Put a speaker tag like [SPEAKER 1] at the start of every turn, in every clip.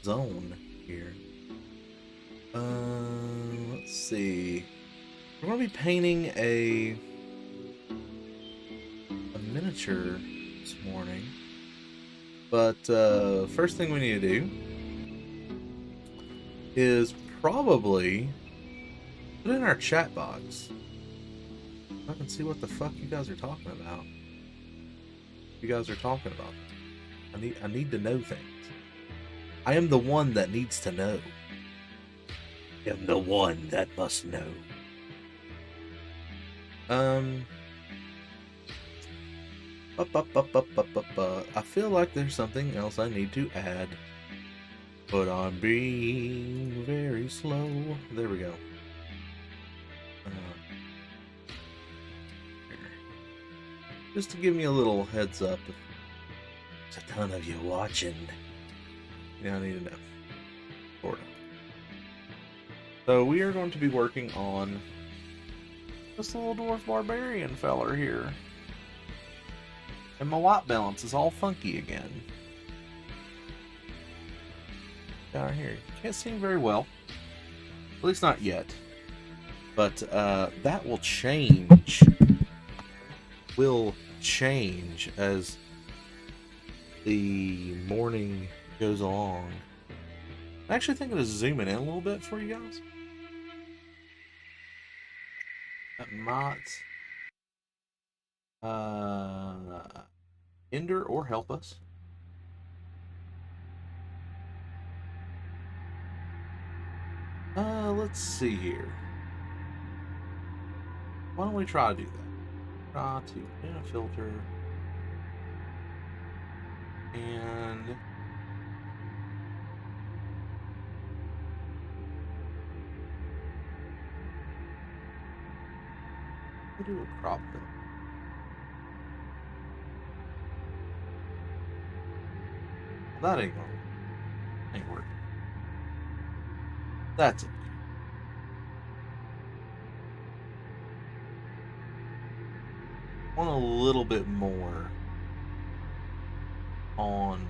[SPEAKER 1] zone here. Let's see. We're gonna be painting a miniature this morning, but first thing we need to do is probably put in our chat box. I can see what the fuck you guys are talking about. You guys are talking about. I need to know things. I am the one that needs to know. I am the one that must know. I feel like there's something else I need to add, but I'm being very slow. There we go. Just to give me a little heads up. There's a ton of you watching. I need to know. Sort of. So we are going to be working on this little dwarf barbarian feller here. And my white balance is all funky again. Down here. Can't see very well. At least not yet. But that will change. Will change as the morning goes along. I'm actually thinking of zooming in a little bit for you guys. That might hinder or help us. Let's see here. Why don't we try to do that? Try to in a filter and we'll do a crop fill. Well, that ain't working. That's okay. Want a little bit more on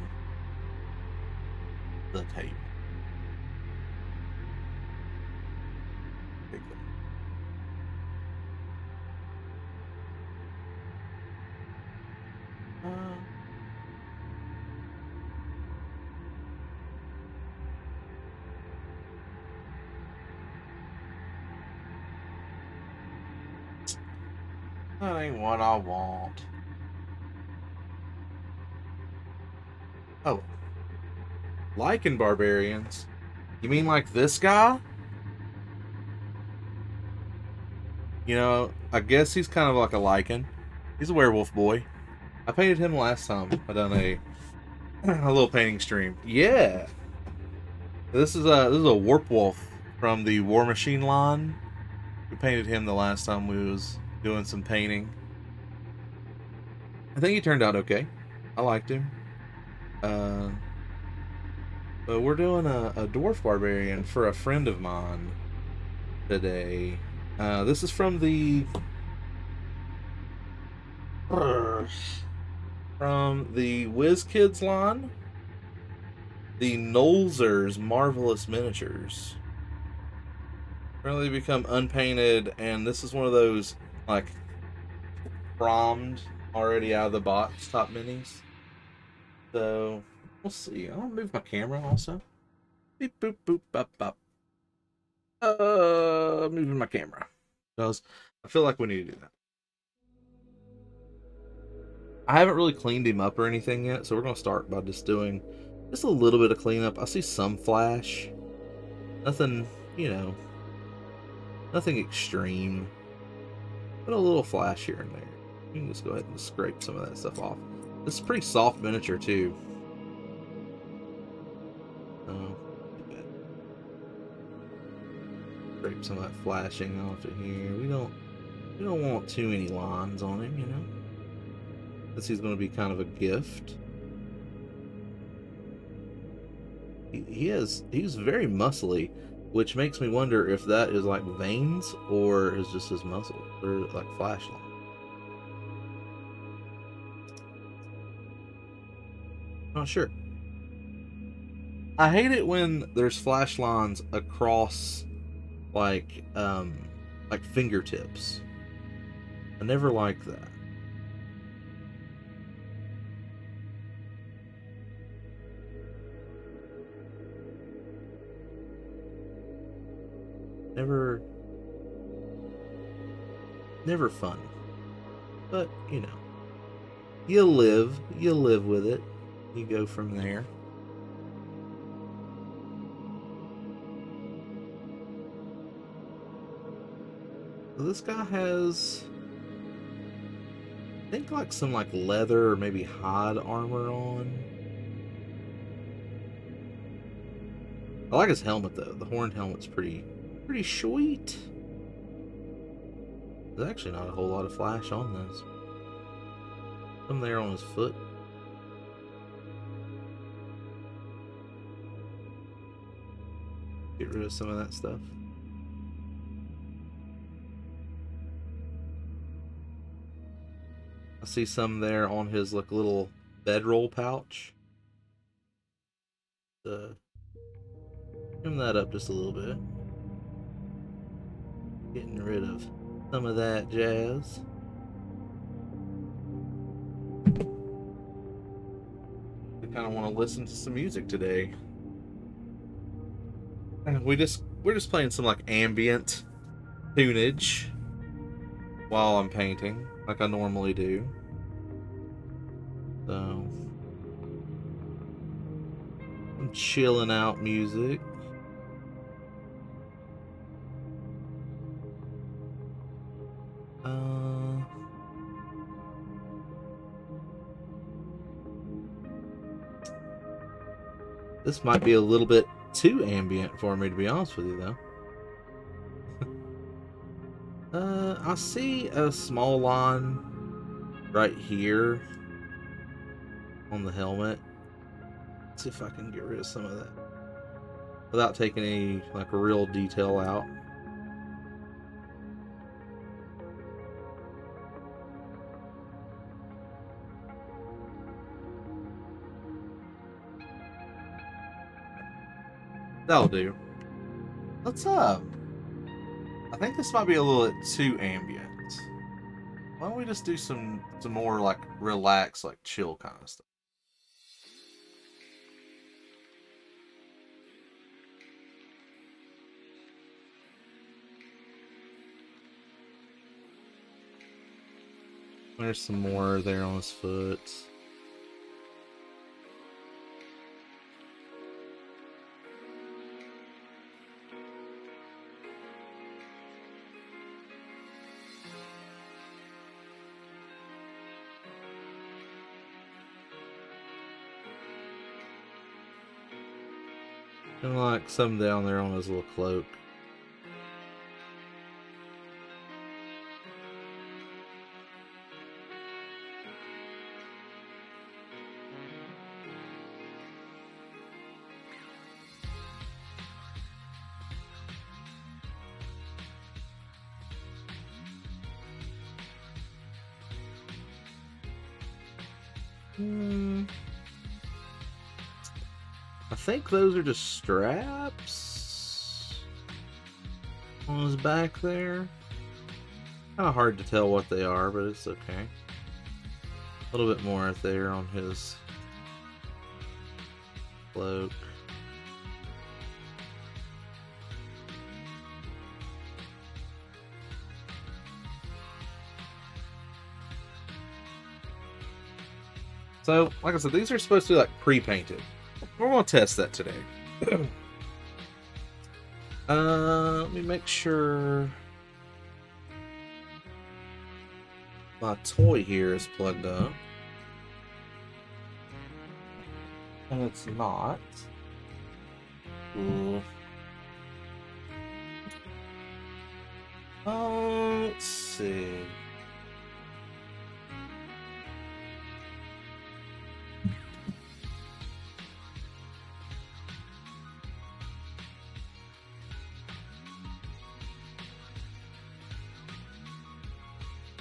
[SPEAKER 1] the table. That ain't what I want. Oh. Lycan barbarians? You mean like this guy? You know, I guess he's kind of like a Lycan. He's a werewolf boy. I painted him last time. I done a little painting stream. Yeah. This is a warp wolf from the War Machine line. We painted him the last time we was doing some painting. I think he turned out okay. I liked him. But we're doing a dwarf barbarian for a friend of mine today. This is from the Whiz Kids line, the Nolzer's Marvelous Miniatures. Currently become unpainted, and this is one of those like prommed already out of the box top minis. So we'll see. I'll move my camera also. Beep boop boop bop bop. Moving my camera because I feel like we need to do that. I haven't really cleaned him up or anything yet, so we're gonna start by just doing just a little bit of cleanup. I see some flash, nothing, nothing extreme, but a little flash here and there. You can just go ahead and scrape some of that stuff off. This is pretty soft miniature too. Scrape some of that flashing off of here. We don't want too many lines on him, This he's going to be kind of a gift. He's very muscly, which makes me wonder if that is like veins or is just his muscle or like flashlight. Not sure. I hate it when there's flash lines across like fingertips. I never like that. Never never fun. But, you know, you live with it. You go from there. So this guy has, I think, like some like leather or maybe hide armor on. I like his helmet though. The horned helmet's pretty sweet. There's actually not a whole lot of flash on this. Some there on his foot. Get rid of some of that stuff. I see some there on his like little bedroll pouch. Trim that up just a little bit. Getting rid of some of that jazz. I kind of want to listen to some music today. We're just playing some like ambient tunage while I'm painting, like I normally do. So some chilling out music. This might be a little bit too ambient for me, to be honest with you, though. I see a small line right here on the helmet. Let's see if I can get rid of some of that without taking any like real detail out. That'll do. Let's I think this might be a little bit too ambient. Why don't we just do some more like relaxed, like chill kind of stuff? There's some more there on his foot. And like some down there on his little cloak. I think those are just straps on his back there. Kind of hard to tell what they are, but it's okay. A little bit more there on his cloak. So, like I said, these are supposed to be like pre-painted. We're gonna test that today. Let me make sure my toy here is plugged up. And it's not. Ooh. Let's see.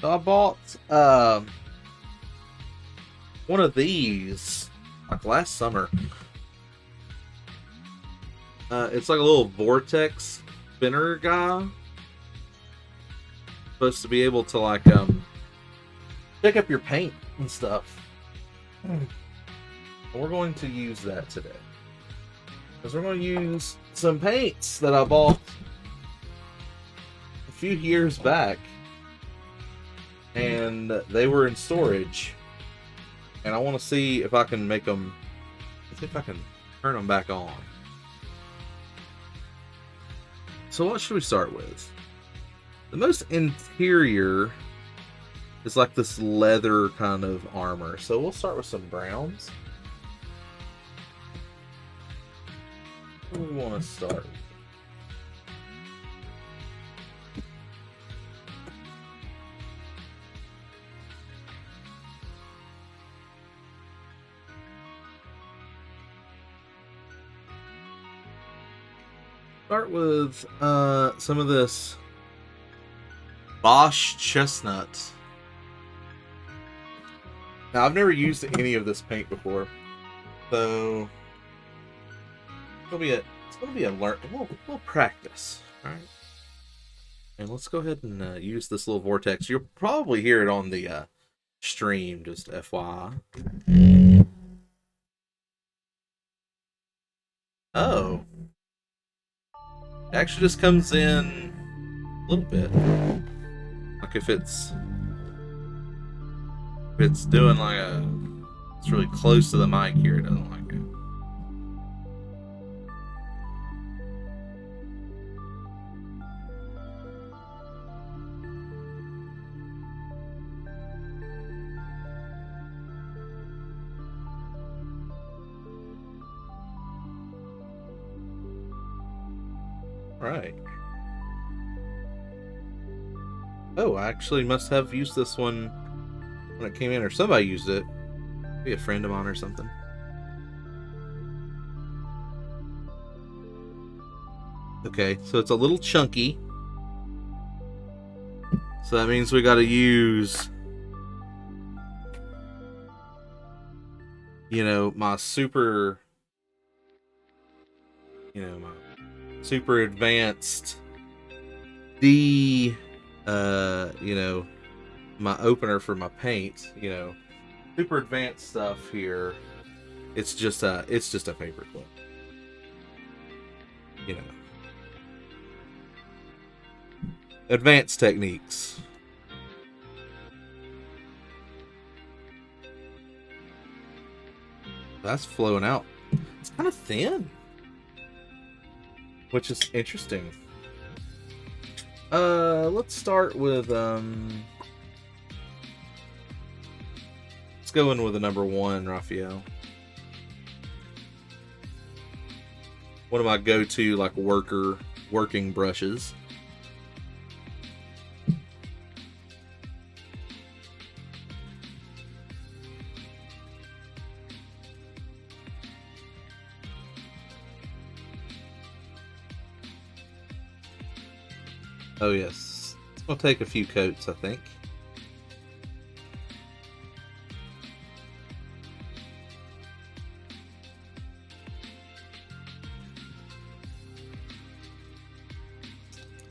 [SPEAKER 1] So I bought one of these like last summer. It's like a little vortex spinner guy. Supposed to be able to like pick up your paint and stuff. And we're going to use that today. Because we're going to use some paints that I bought a few years back. And they were in storage. And I want to see if I can make them... See if I can turn them back on. So what should we start with? The most interior is like this leather kind of armor. So we'll start with some browns. What do we want to start with? Start with some of this Bosch chestnut. Now I've never used any of this paint before, so it's gonna be a little practice. All right, and let's go ahead and use this little vortex. You'll probably hear it on the stream, just FYI. Oh. It actually just comes in a little bit. Like if it's doing like it's really close to the mic here, it doesn't like it. Right. Oh, I actually must have used this one when it came in, or somebody used it. Maybe a friend of mine or something. Okay, so it's a little chunky. So that means we gotta use, my super advanced my opener for my paint, super advanced stuff here. It's just a paper clip. Advanced techniques. That's flowing out. It's kind of thin, which is interesting. Let's start with let's go in with the number 1, Raphael. One of my go-to like working brushes. Oh yes, it's gonna take a few coats, I think.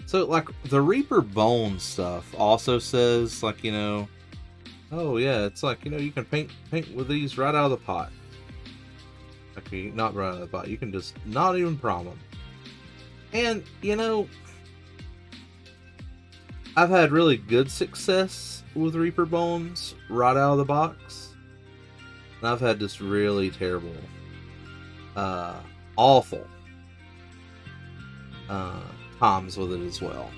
[SPEAKER 1] So, like, the Reaper Bone stuff also says, like, oh yeah, it's like, you can paint with these right out of the pot. Okay, not right out of the pot. You can just not even prime them. And, I've had really good success with Reaper Bones right out of the box. And I've had just really terrible, awful times with it as well.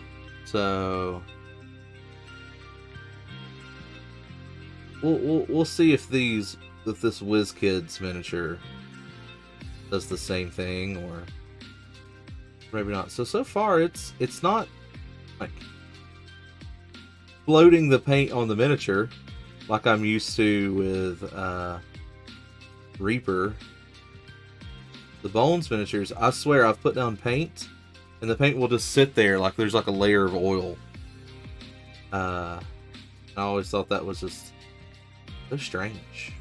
[SPEAKER 1] So we'll see if this WizKids miniature does the same thing, or maybe not. So far it's not like floating the paint on the miniature like I'm used to with Reaper. The Bones miniatures, I swear I've put down paint and the paint will just sit there like there's like a layer of oil. I always thought that was just so strange.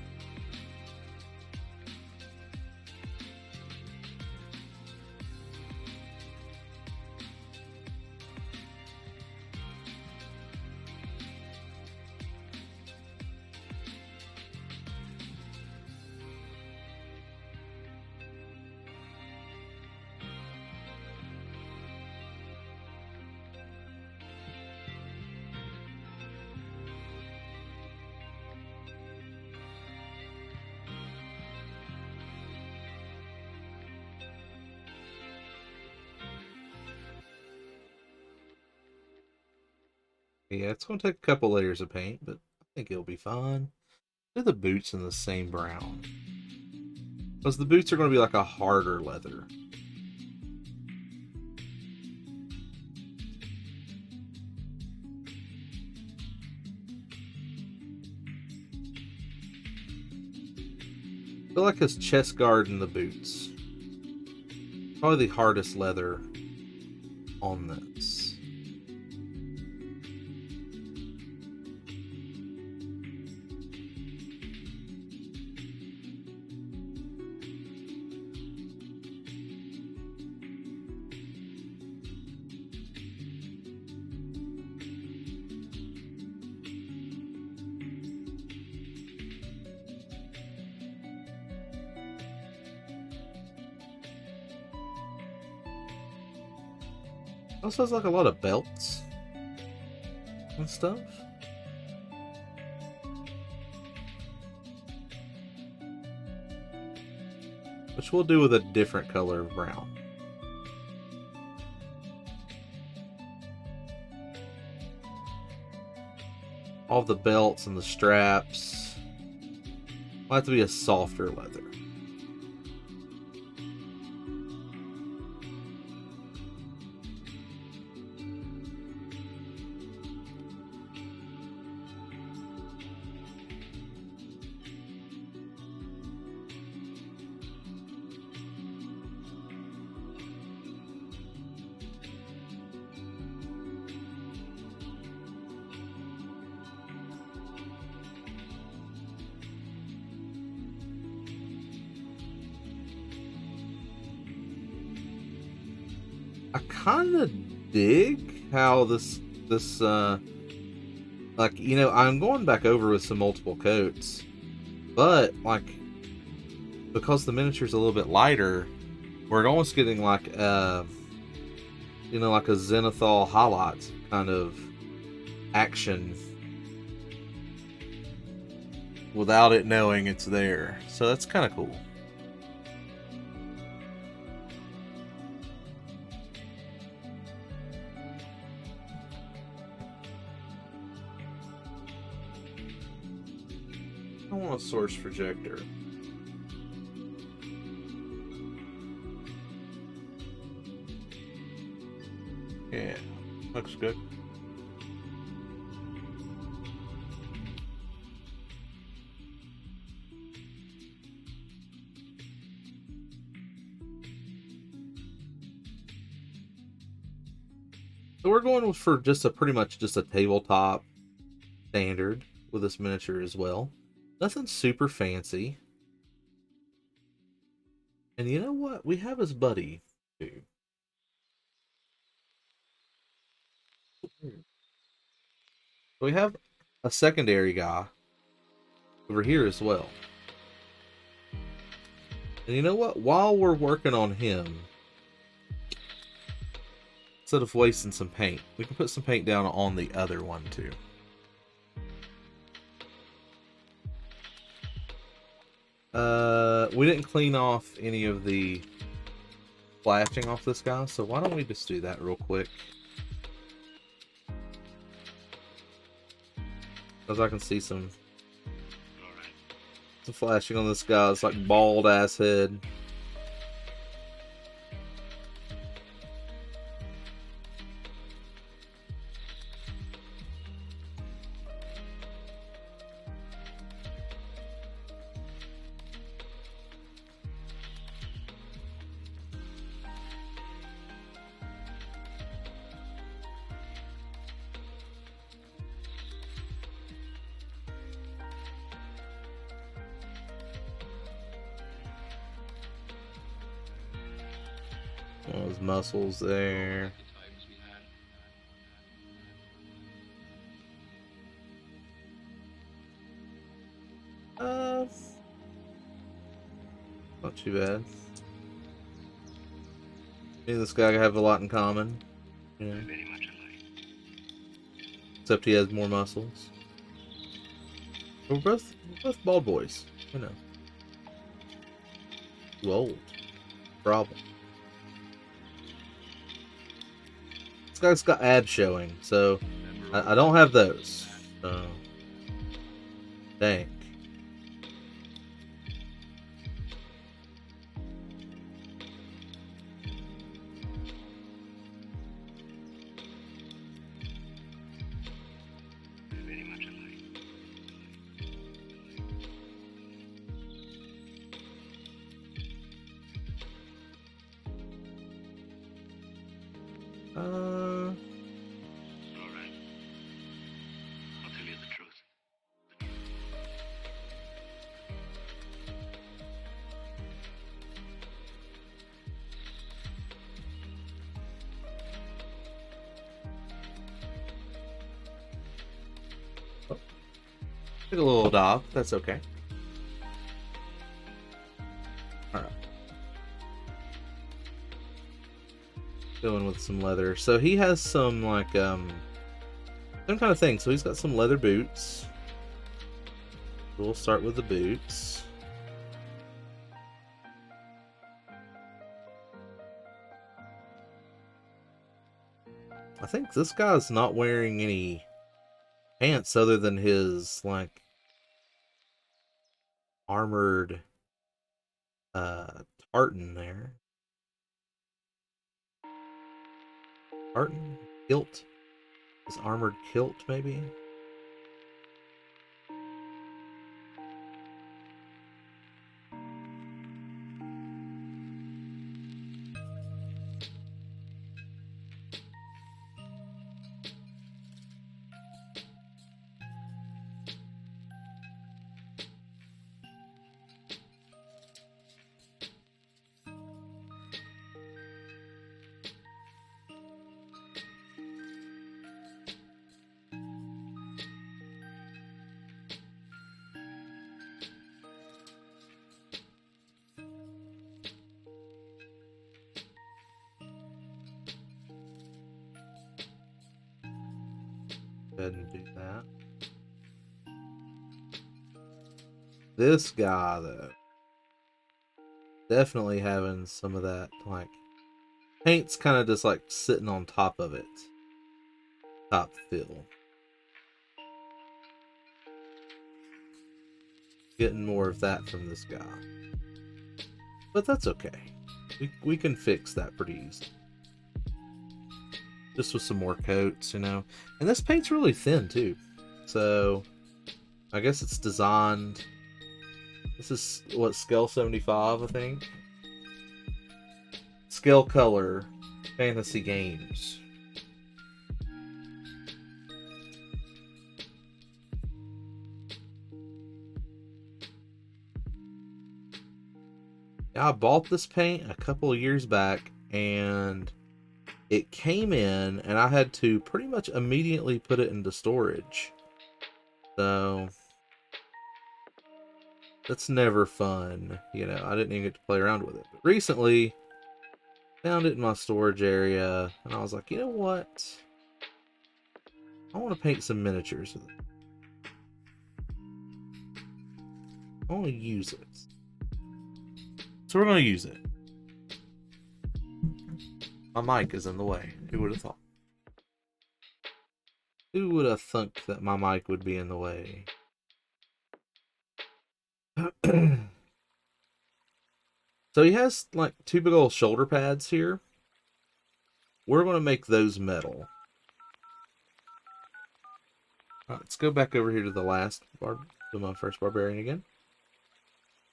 [SPEAKER 1] Yeah, it's going to take a couple layers of paint, but I think it'll be fine. Do the boots in the same brown. Because the boots are going to be like a harder leather. I feel like his chest guard and the boots. Probably the hardest leather on this. Also has like a lot of belts and stuff. Which we'll do with a different color of brown. All the belts and the straps will have to be a softer leather. I kind of dig how this like, you know, I'm going back over with some multiple coats, but like because the miniature's a little bit lighter, we're almost getting like you know, like a Zenithal highlight kind of action without it knowing it's there. So that's kind of cool. I want a source projector. Yeah, looks good. So we're going for just a pretty much just a tabletop standard with this miniature as well. Nothing super fancy. And you know what? We have his buddy too. We have a secondary guy over here as well. And you know what? While we're working on him, instead of wasting some paint, we can put some paint down on the other one too. We didn't clean off any of the flashing off this guy, so why don't we just do that real quick? Because I can see some flashing on this guy's like bald ass head. Those muscles there. Not too bad. Me and this guy have a lot in common. Yeah. Except he has more muscles. We're both bald boys, you know. Too old. Problem. This guy's got abs showing, so I don't have those. So, dang.
[SPEAKER 2] Very much alike.
[SPEAKER 1] Uh,
[SPEAKER 2] All right. I'll tell you the truth.
[SPEAKER 1] took a little dog. That's okay. All right. Going with some leather. So he has some like some kind of thing. So he's got some leather boots. We'll start with the boots. I think this guy's not wearing any pants other than his like armored tartan there. Tartan? Kilt? His armored kilt, maybe? Go ahead and do that. This guy, though, definitely having some of that, like, paint's kind of just like sitting on top of it. Top fill. Getting more of that from this guy. But that's okay. We can fix that pretty easy. Just with some more coats, you know. And this paint's really thin, too. So, I guess it's designed... This is, what, scale 75, I think? Scale color, fantasy games. I bought this paint a couple of years back, and it came in, and I had to pretty much immediately put it into storage. So, that's never fun. You know, I didn't even get to play around with it. But recently, found it in my storage area, and I was like, you know what? I want to paint some miniatures with it. I want to use it. So we're going to use it. My mic is in the way. Who would have thought? Who would have thunk that my mic would be in the way? So he has like two big old shoulder pads here. We're going to make those metal. Alright, let's go back over here to the last to my first barbarian again.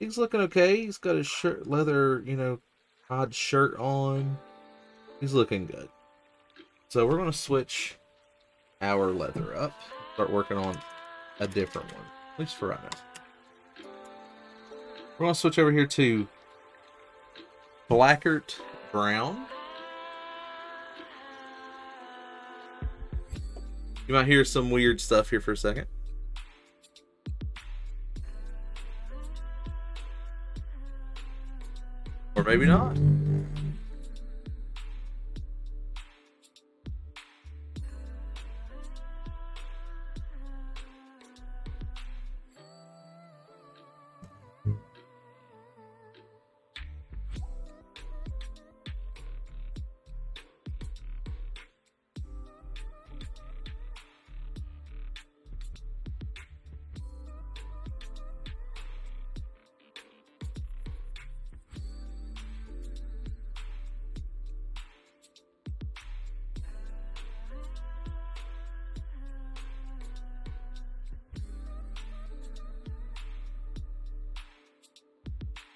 [SPEAKER 1] He's looking okay. He's got his shirt, leather, you know, odd shirt on. He's looking good. So we're going to switch our leather up. Start working on a different one. At least for right now. We're going to switch over here to Blackert Brown. You might hear some weird stuff here for a second. Or maybe not.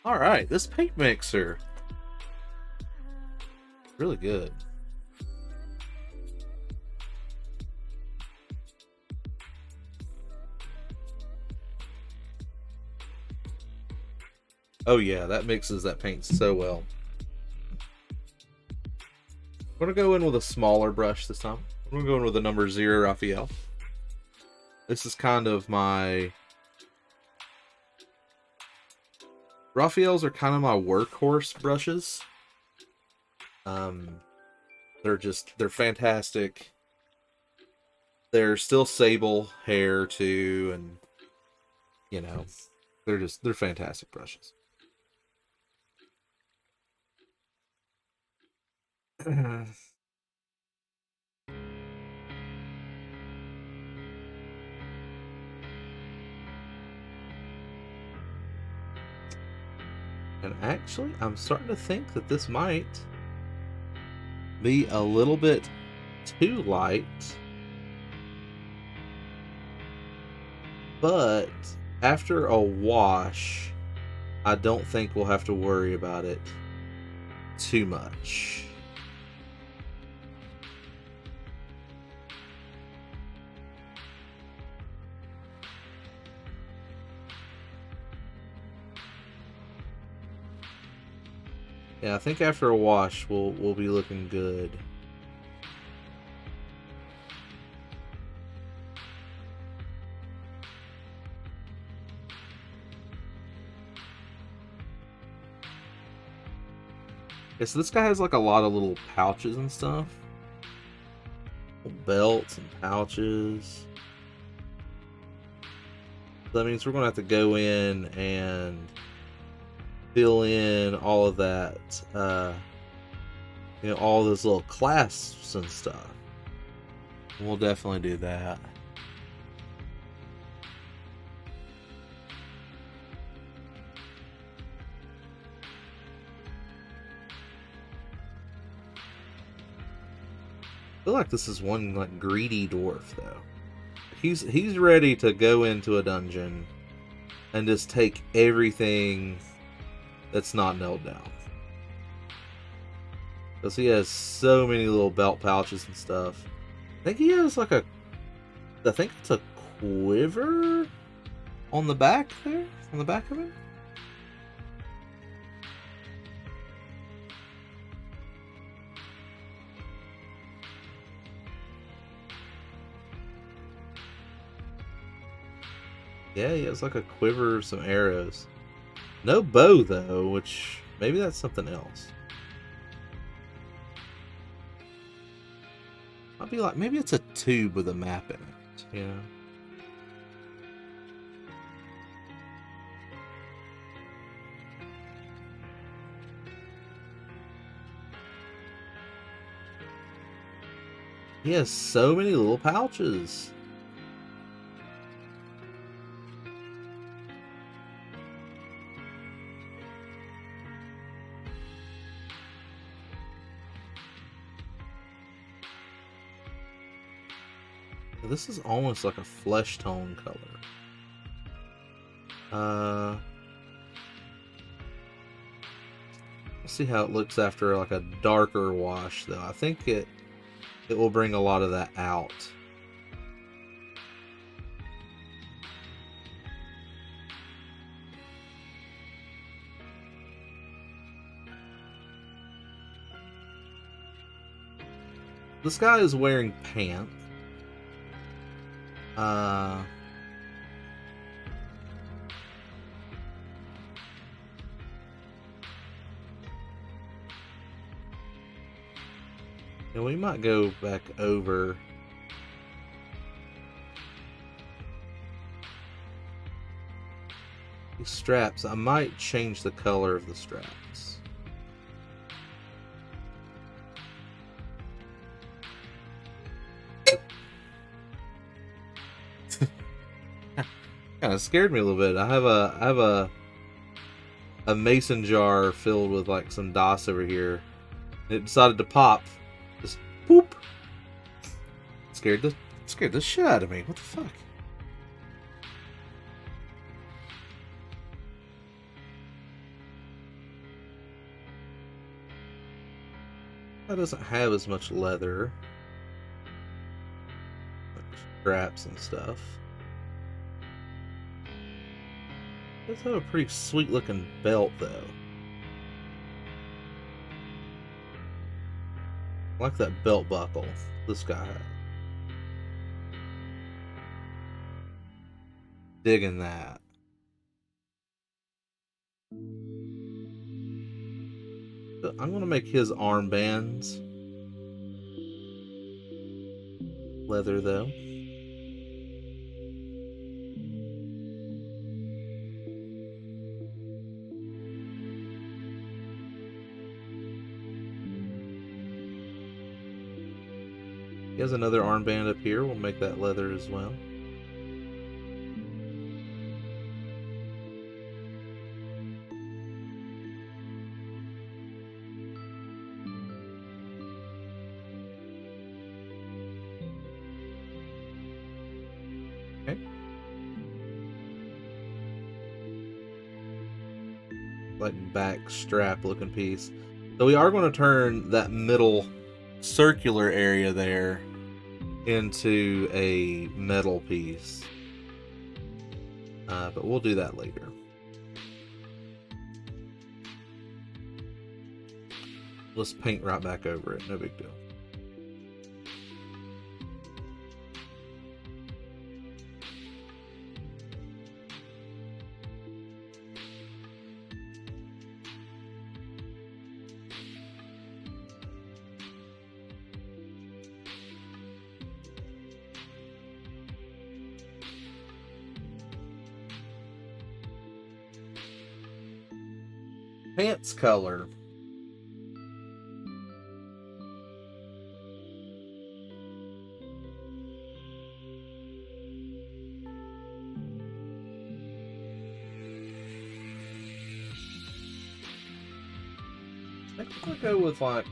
[SPEAKER 1] All right, this paint mixer, really good. Oh yeah, that mixes that paint so well. I'm gonna go in with a smaller brush this time. I'm gonna go in with the number 0 Raphael. This is kind of my... Raphaels are kind of my workhorse brushes. They're fantastic. They're still sable hair too, and you know, they're fantastic brushes. And actually, I'm starting to think that this might be a little bit too light. But after a wash, I don't think we'll have to worry about it too much. Yeah, I think after a wash, we'll be looking good. Yeah, so this guy has like a lot of little pouches and stuff. Little belts and pouches. So that means we're gonna have to go in and fill in all of that, all those little clasps and stuff. We'll definitely do that. I feel like this is one like greedy dwarf though. He's ready to go into a dungeon and just take everything that's not nailed down. Because he has so many little belt pouches and stuff. I think he has like I think it's a quiver on the back there, on the back of it. Yeah, he has like a quiver of some arrows. No bow though, which maybe that's something else. Might be like maybe it's a tube with a map in it, you know. He has so many little pouches. This is almost like a flesh tone color. Let's see how it looks after like a darker wash though. I think it will bring a lot of that out. This guy is wearing pants. And we might go back over. These straps, I might change the color of the straps. Kind of scared me a little bit. I have a mason jar filled with like some DOS over here. And it decided to pop. Just poop. Scared the shit out of me. What the fuck? That doesn't have as much leather, like straps and stuff. It does have a pretty sweet looking belt though. I like that belt buckle this guy has. Digging that. So I'm gonna make his armbands leather though. He has another armband up here. We'll make that leather as well. Okay. Like back strap looking piece. So we are going to turn that middle circular area there into a metal piece. But we'll do that later. Let's paint right back over it. No big deal. Pants color. I think I'll go with like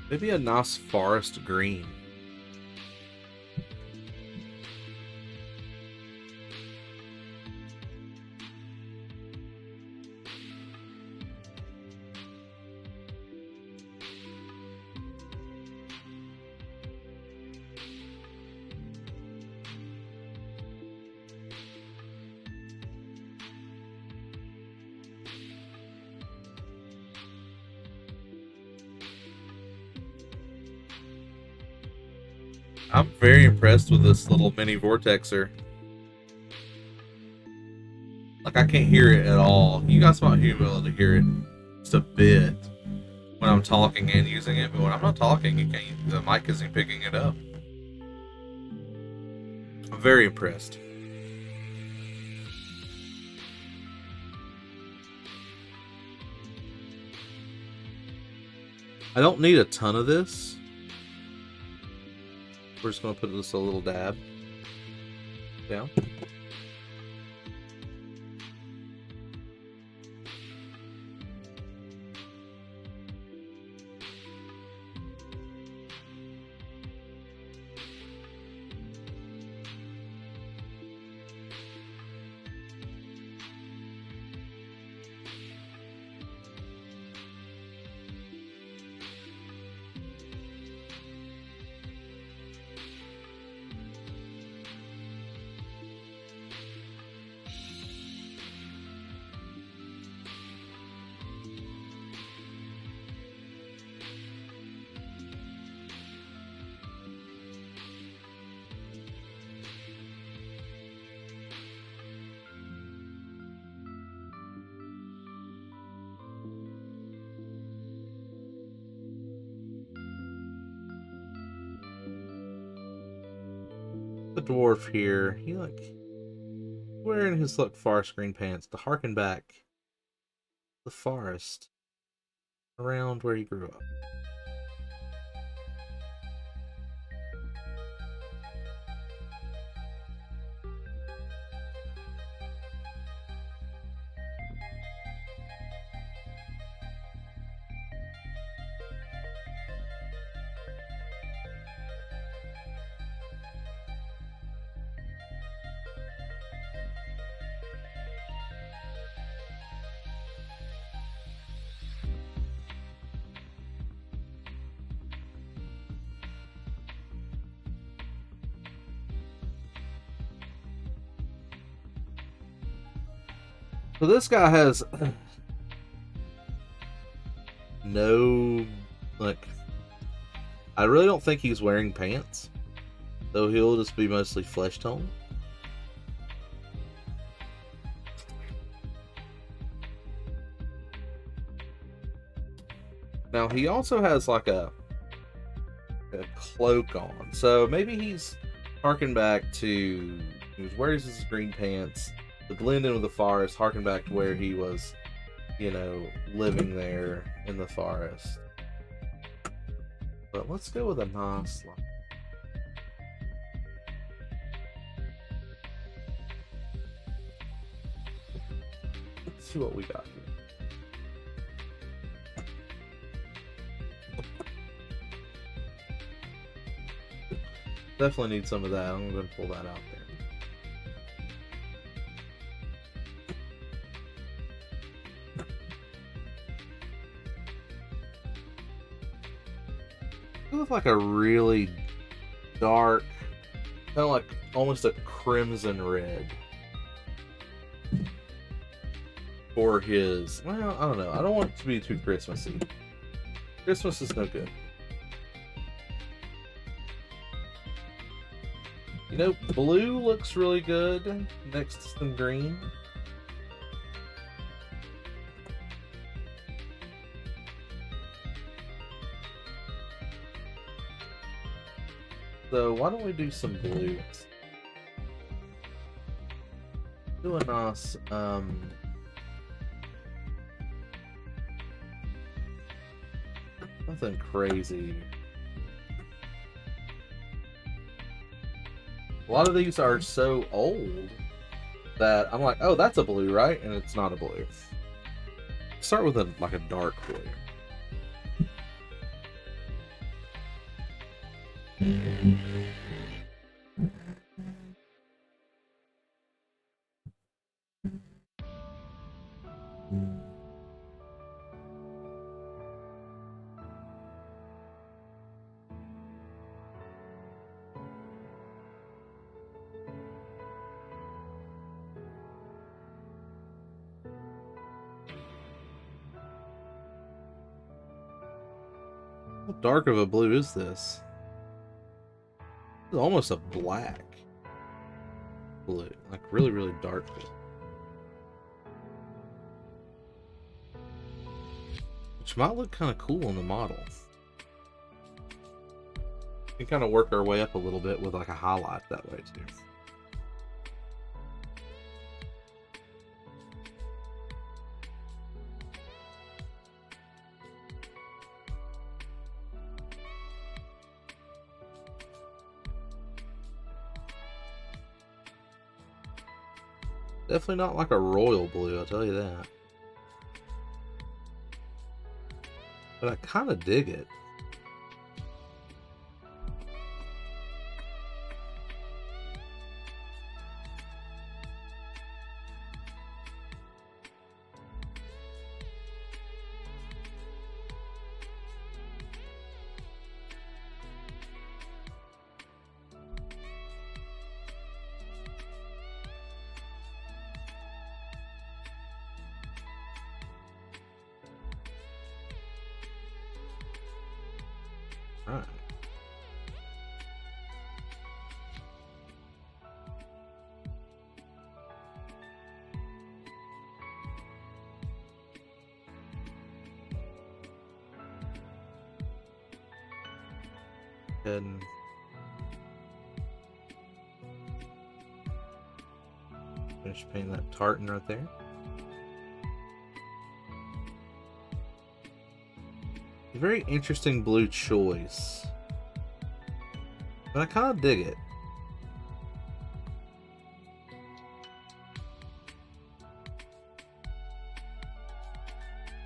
[SPEAKER 1] maybe a nice forest green. I'm very impressed with this little mini vortexer. Like, I can't hear it at all. You guys might be able to hear it just a bit when I'm talking and using it, but when I'm not talking, the mic isn't picking it up. I'm very impressed. I don't need a ton of this. We're just going to put just a little dab down. The dwarf here, he wearing his forest green pants to harken back the forest around where he grew up. So this guy has no, like, I really don't think he's wearing pants, so he'll just be mostly flesh tone. Now he also has like a cloak on, so maybe he's harking back to he wears his green pants to blend in with the forest, harking back to where he was, living there in the forest. But let's go with a nice. Let's see what we got here. Definitely need some of that. I'm going to pull that out there. Go with like a really dark, kind of like almost a crimson red. For his, well, I don't know. I don't want it to be too Christmassy. Christmas is no good. Blue looks really good next to some green. So why don't we do some blues? Do a nice, nothing crazy. A lot of these are so old that I'm like, oh, that's a blue, right? And it's not a blue. Start with a dark blue. How dark of a blue is this? It's almost a black blue, like really, really dark blue. Which might look kind of cool on the model. We can kind of work our way up a little bit with like a highlight that way too. Definitely not like a royal blue, I'll tell you that. But I kind of dig it. Alright. Go ahead and finish painting that tartan right there. A very interesting blue choice, but I kind of dig it.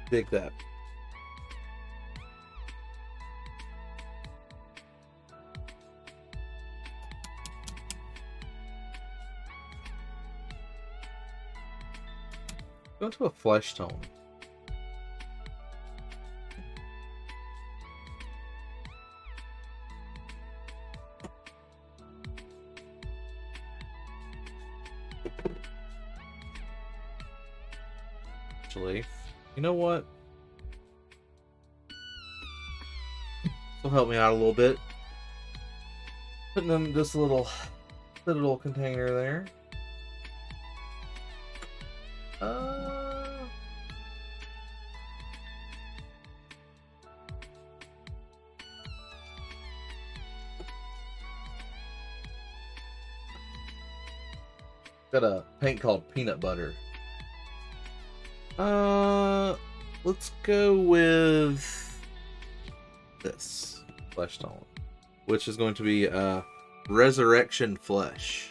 [SPEAKER 1] Dig that. Go to a flesh tone. actually. You know what? This will help me out a little bit. Putting in just a little container there. Got a paint called Peanut Butter. Let's go with this flesh tone, which is going to be Resurrection Flesh.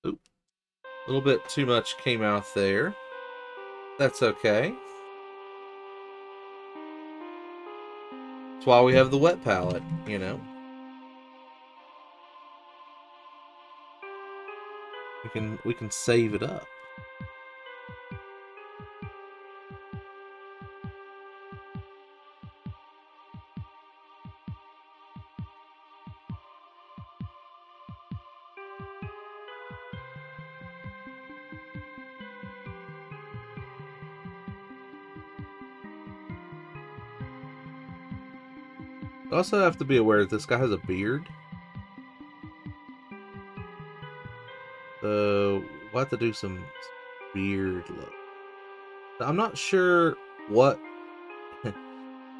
[SPEAKER 1] Oop. A little bit too much came out there. That's okay. That's why we have the wet palette, you know. We can save it up. I also have to be aware that this guy has a beard. So we'll have to do some beard look. I'm not sure what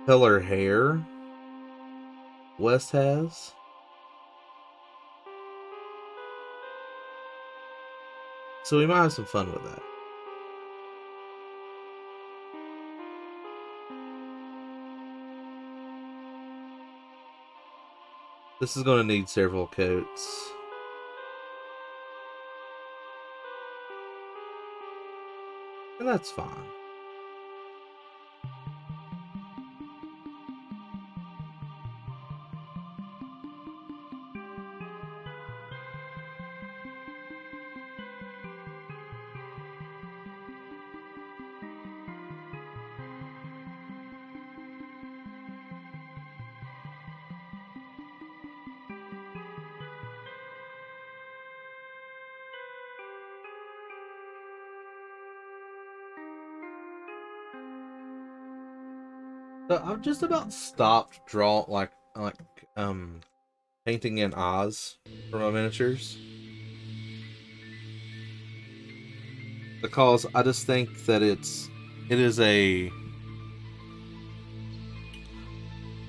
[SPEAKER 1] color hair West has. So we might have some fun with that. This is going to need several coats. And that's fine. So I've just about stopped painting in Oz for my miniatures. Because I just think that it is a,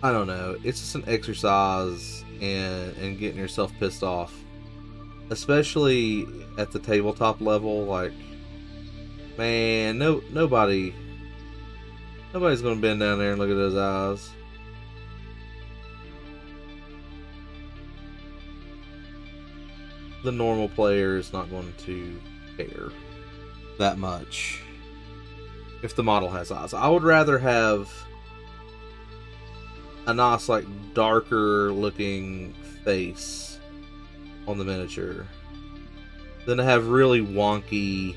[SPEAKER 1] I don't know, it's just an exercise in getting yourself pissed off. Especially at the tabletop level, like, man, nobody's gonna bend down there and look at those eyes. The normal player is not going to care that much if the model has eyes. I would rather have a nice, like, darker looking face on the miniature than to have really wonky,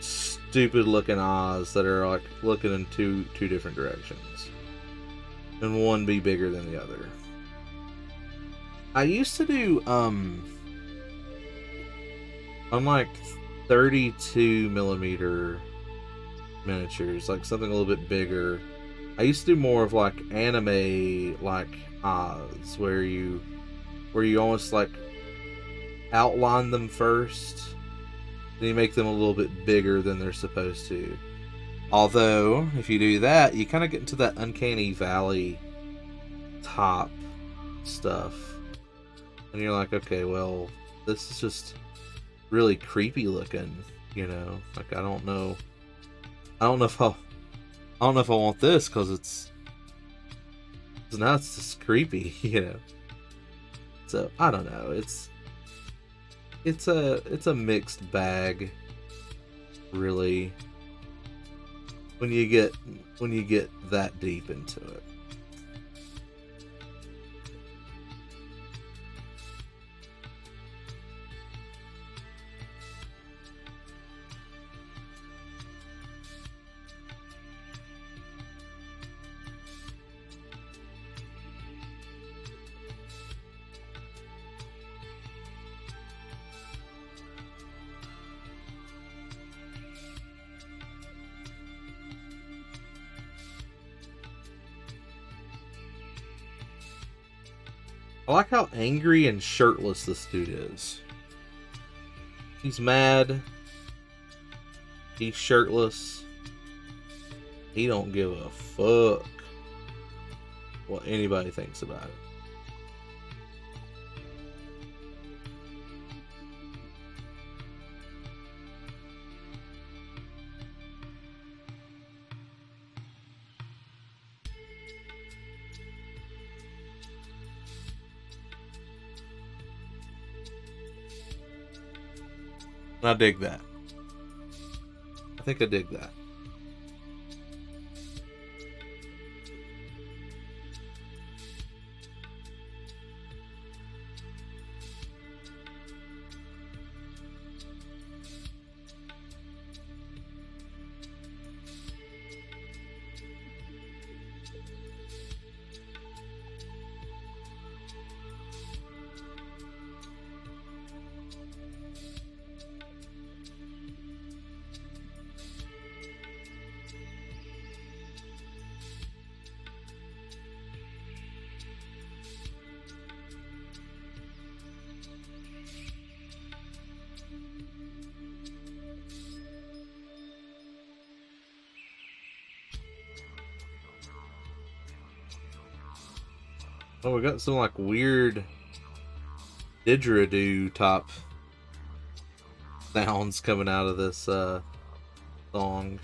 [SPEAKER 1] stupid looking eyes that are like looking in two different directions, and one be bigger than the other. I used to do unlike 32 millimeter miniatures, like something a little bit bigger. I used to do more of like anime like eyes, where you almost like outline them first, then you make them a little bit bigger than they're supposed to. Although, if you do that, you kind of get into that uncanny valley top stuff. And you're like, okay, well, this is just really creepy looking, you know? Like, I don't know if I don't know if I want this because it's, cause now it's just creepy, you know. So I don't know. It's a mixed bag, really. When you get that deep into it. I like how angry and shirtless this dude is. He's mad. He's shirtless. He don't give a fuck what anybody thinks about it. And I dig that. I think I dig that. Oh, we got some like weird didgeridoo top sounds coming out of this song.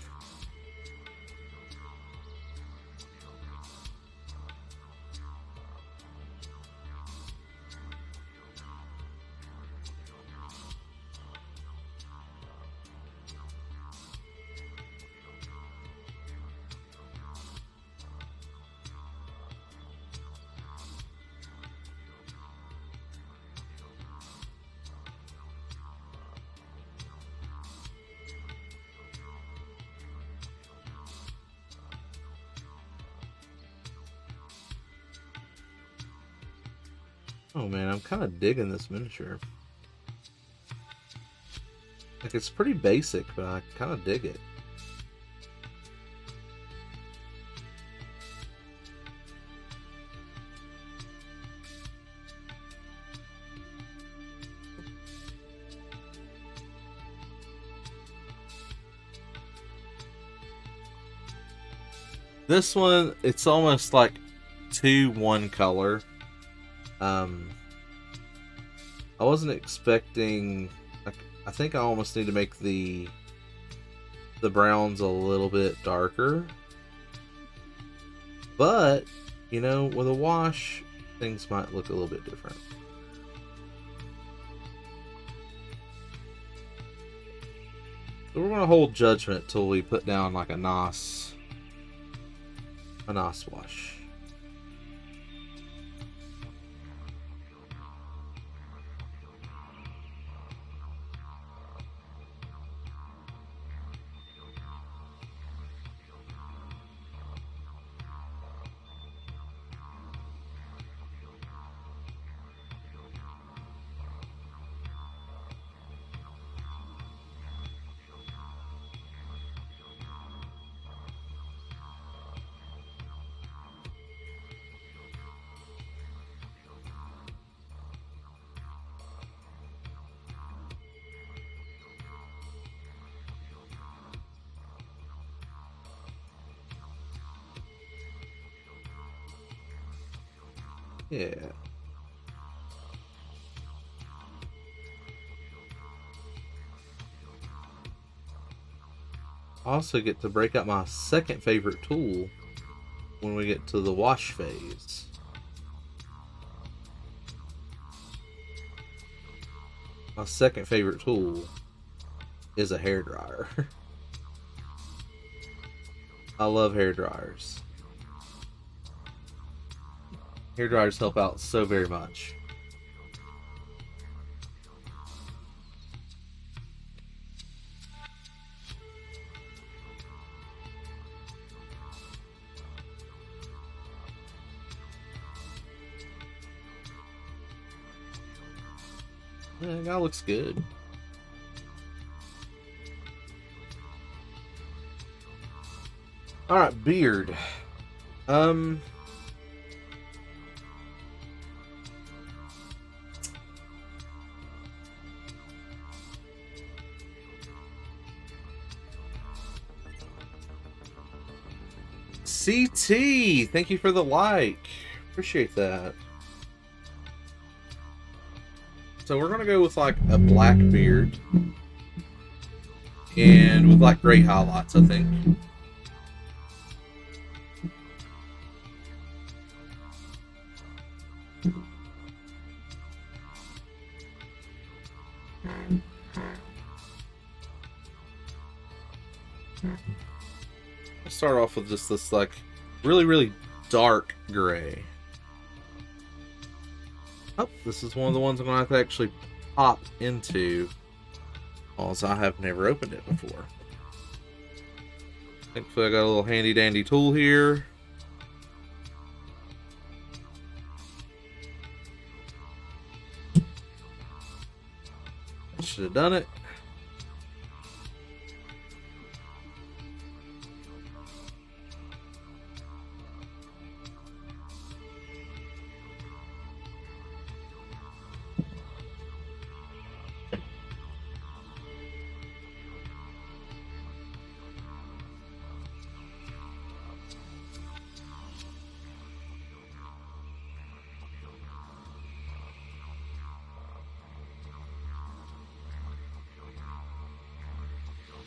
[SPEAKER 1] Oh man, I'm kind of digging this miniature. Like, it's pretty basic, but I kind of dig it. This one, it's almost like 2-1 color. I wasn't expecting. I think I almost need to make the browns a little bit darker. But you know, with a wash, things might look a little bit different. So we're gonna hold judgment till we put down like a NOS wash. Yeah. I also get to break out my second favorite tool when we get to the wash phase. My second favorite tool is a hairdryer. I love hairdryers. Hairdryers help out so very much. Yeah, that guy looks good. Alright, beard. CT, thank you for the like. Appreciate that. So we're gonna go with like a black beard and with like gray highlights, I think. I'll start off with just this like really dark gray. Oh, this is one of the ones I'm gonna have to actually pop into, as I have never opened it before. Thankfully I got a little handy dandy tool here. Should have done it.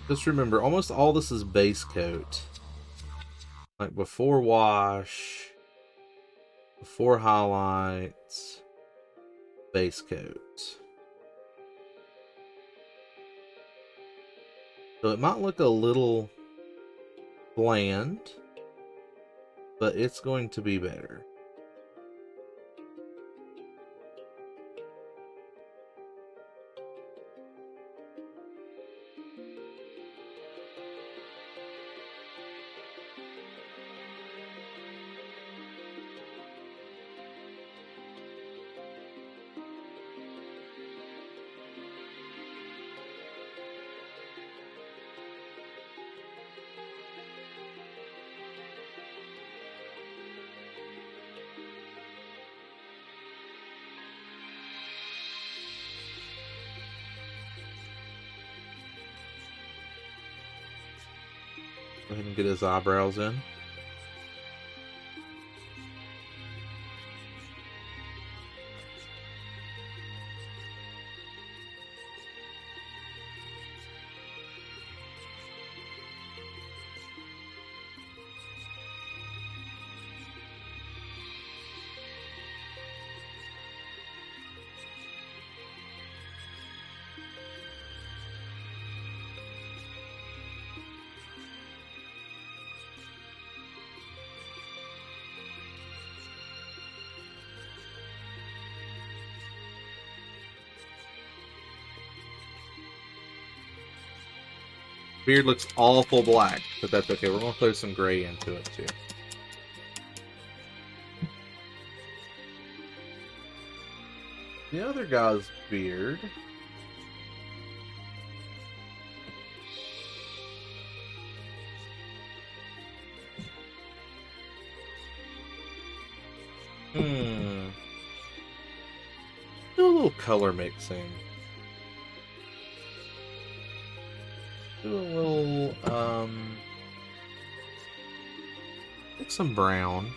[SPEAKER 1] Just remember, almost all this is base coat. Like before wash, before highlights, base coat. So it might look a little bland, but it's going to be better. Go ahead and get his eyebrows in. Beard looks awful black, but that's okay. We're going to throw some gray into it too. The other guy's beard. Do a little color mixing. Do a little, pick some brown.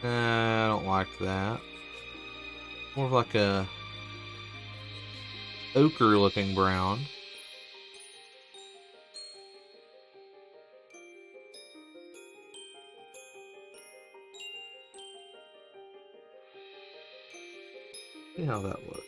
[SPEAKER 1] I don't like that. More of like a ochre looking brown. See how that looks.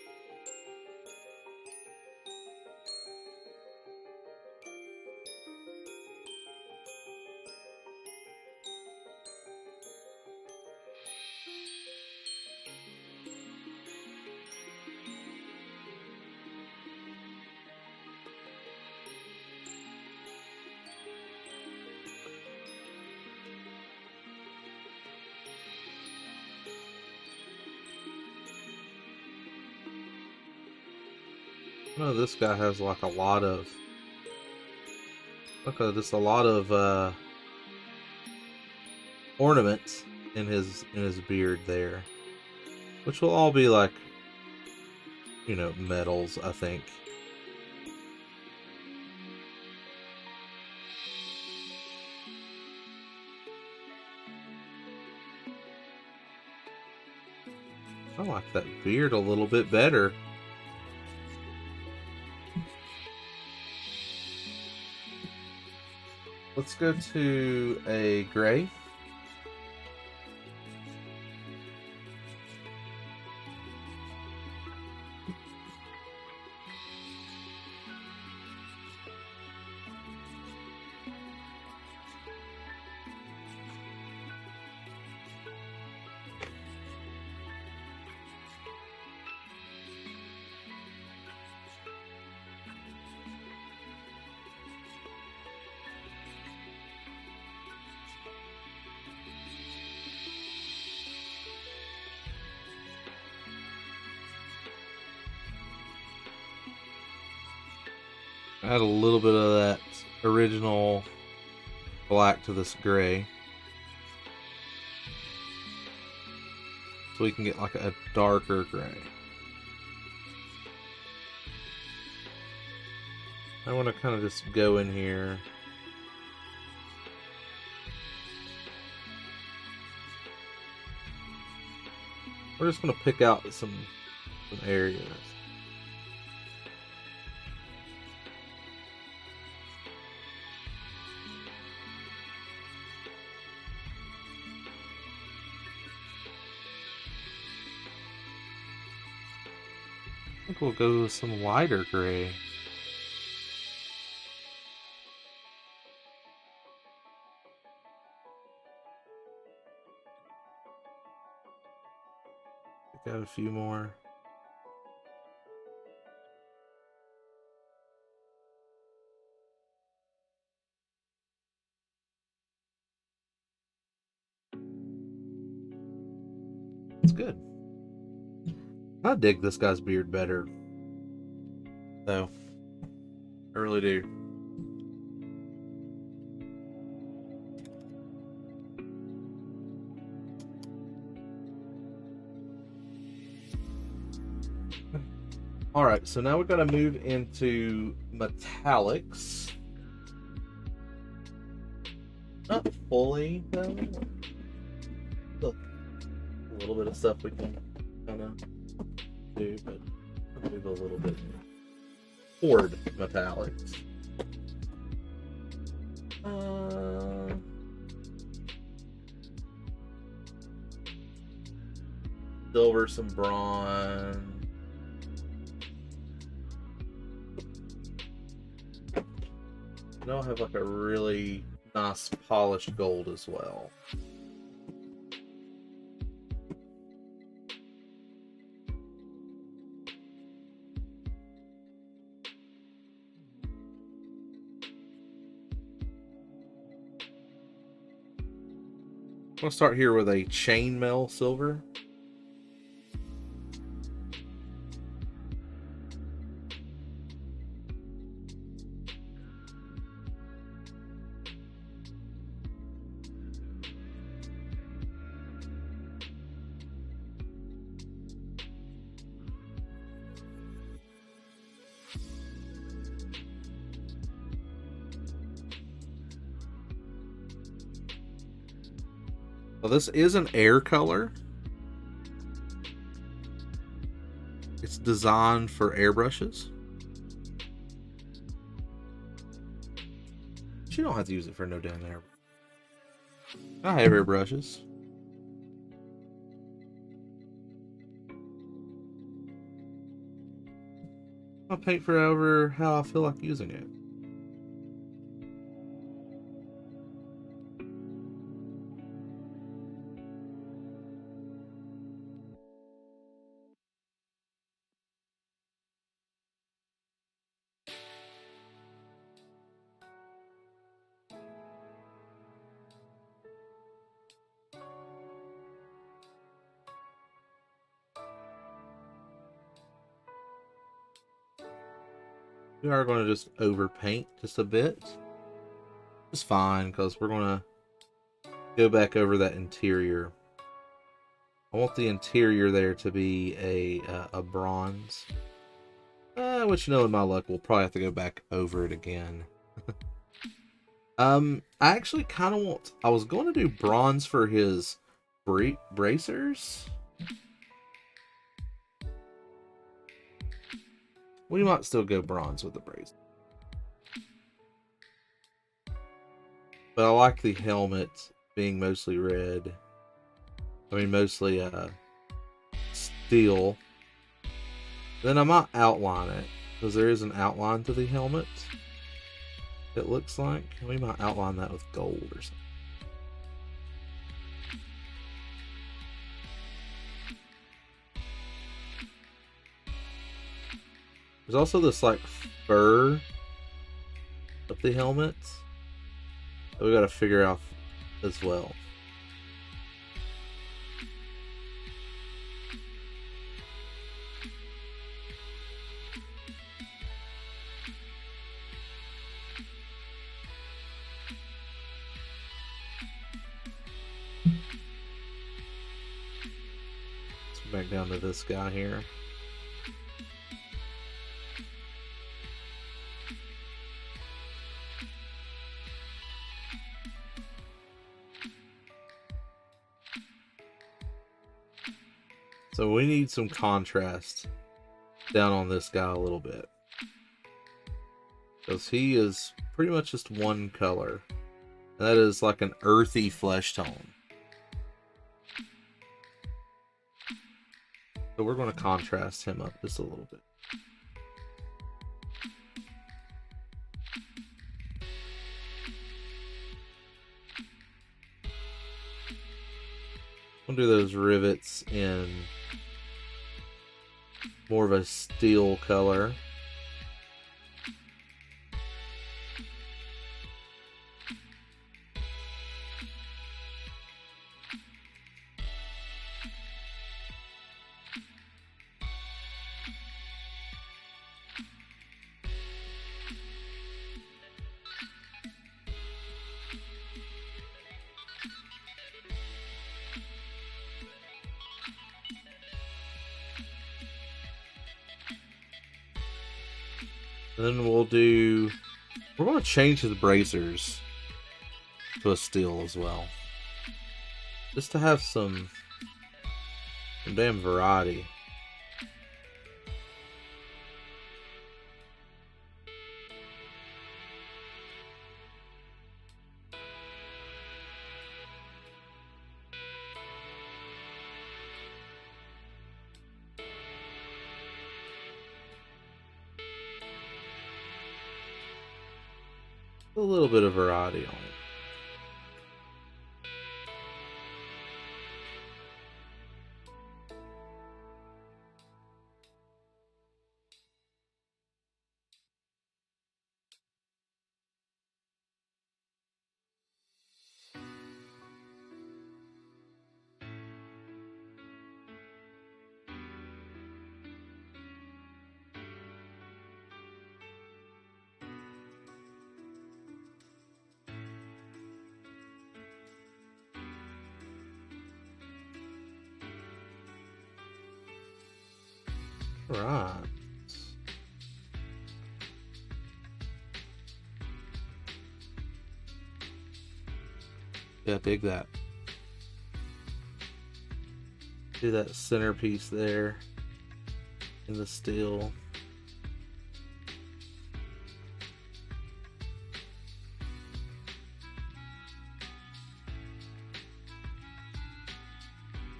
[SPEAKER 1] No, this guy has like a lot of just a lot of ornaments in his beard there, which will all be like, you know, metals, I think. I like that beard a little bit better. Let's go to a gray. Add a little bit of that original black to this gray, so we can get like a darker gray. I want to kind of just go in here. We're just going to pick out some areas. I think we'll go with some lighter gray. Got a few more. It's good. I dig this guy's beard better, though. I really do. Alright, so now we've got to move into metallics. Not fully, though. Still a little bit of stuff we can kind of do, but I'll move a little bit toward metallics. Silver, some bronze. Now I have like a really nice polished gold as well. I'm going to start here with a chainmail silver. Well, this is an air color. It's designed for airbrushes. You don't have to use it for no damn air. I have airbrushes. I'll paint for however how I feel like using it. We are going to just overpaint just a bit. It's fine because we're going to go back over that interior. I want the interior there to be a bronze. Which, you know, in my luck, we'll probably have to go back over it again. I actually kind of want... I was going to do bronze for his bracers. We might still go bronze with the brace. But I like the helmet being mostly red. I mean, mostly steel. Then I might outline it, because there is an outline to the helmet. It looks like. We might outline that with gold or something. There's also this like fur of the helmet that we got to figure out as well. Let's go back down to this guy here. So we need some contrast down on this guy a little bit. Because he is pretty much just one color. And that is like an earthy flesh tone. So we're going to contrast him up just a little bit. We'll do those rivets in more of a steel color. And then we're going to change his bracers to a steel as well. Just to have some damn variety. A little bit of variety on it. Right. Yeah, dig that. Do that centerpiece there in the steel.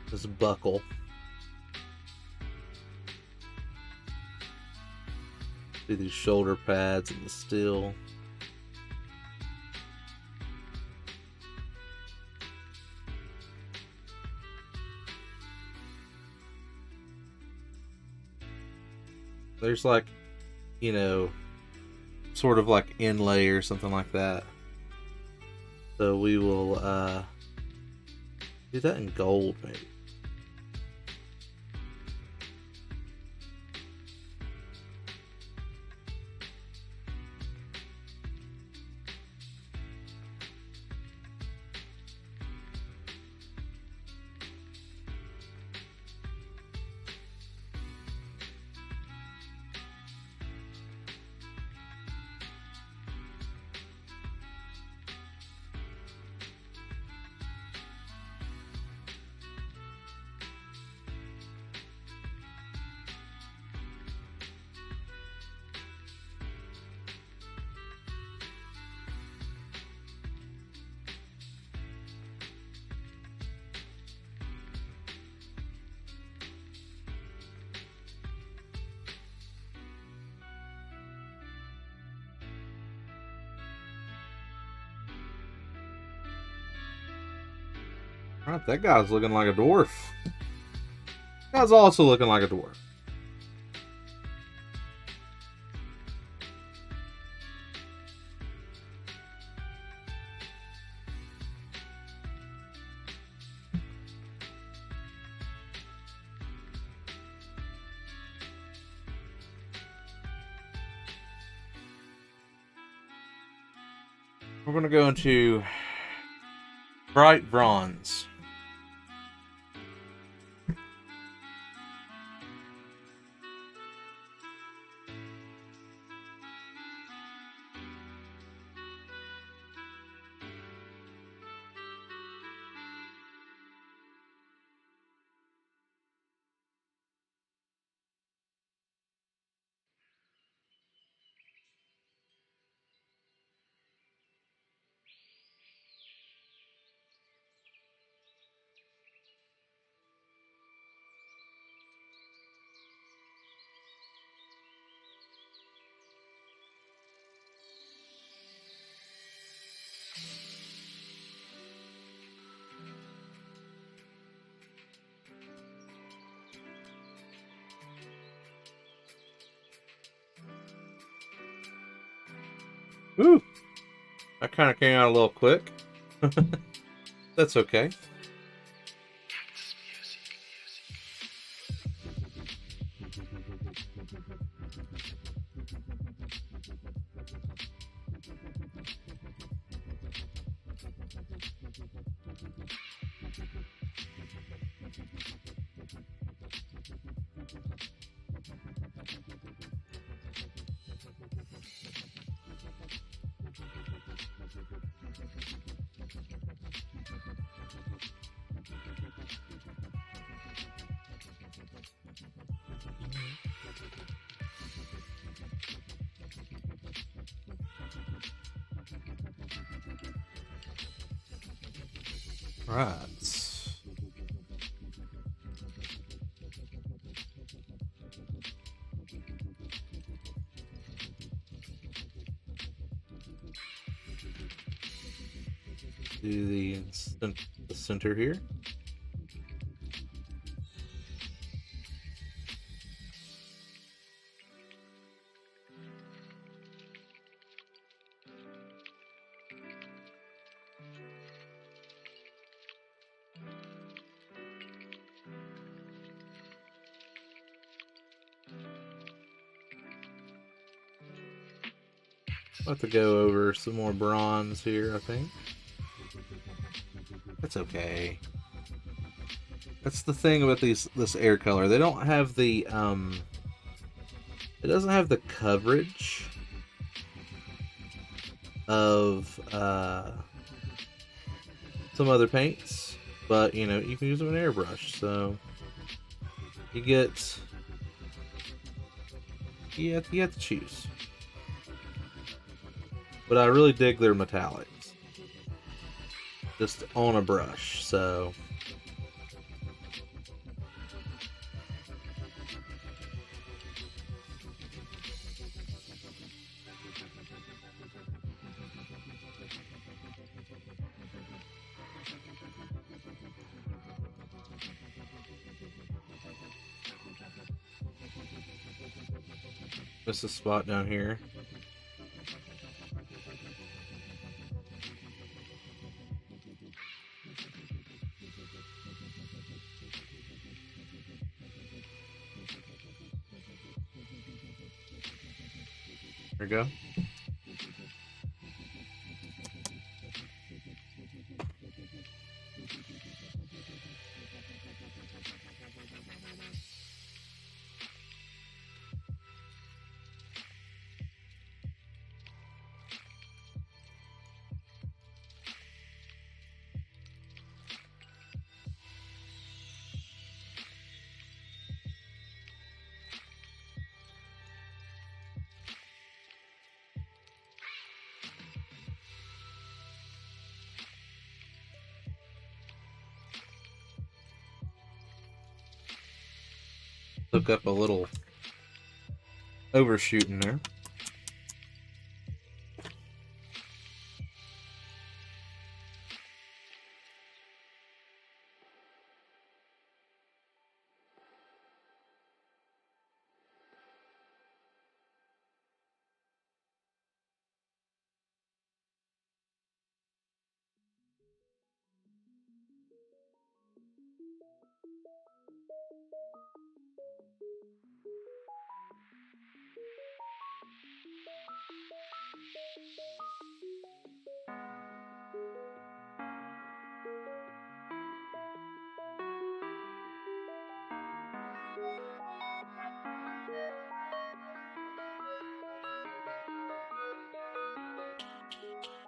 [SPEAKER 1] This buckle. Do these shoulder pads in the steel. There's like, you know, sort of like inlay or something like that. So we will do that in gold, maybe. Alright, that guy's looking like a dwarf. That guy's also looking like a dwarf. We're going to go into bright bronze. Ooh, that kind of came out a little quick. That's okay. Right. Do the center here. I'll have to go over some more bronze here, I think. That's okay. That's the thing about this air color. They don't have the it doesn't have the coverage of some other paints, but you know, you can use them in airbrush, so You get... You have to choose. But I really dig their metallics. Just on a brush, so... This is a spot down here. There we go. Hook up a little overshoot in there.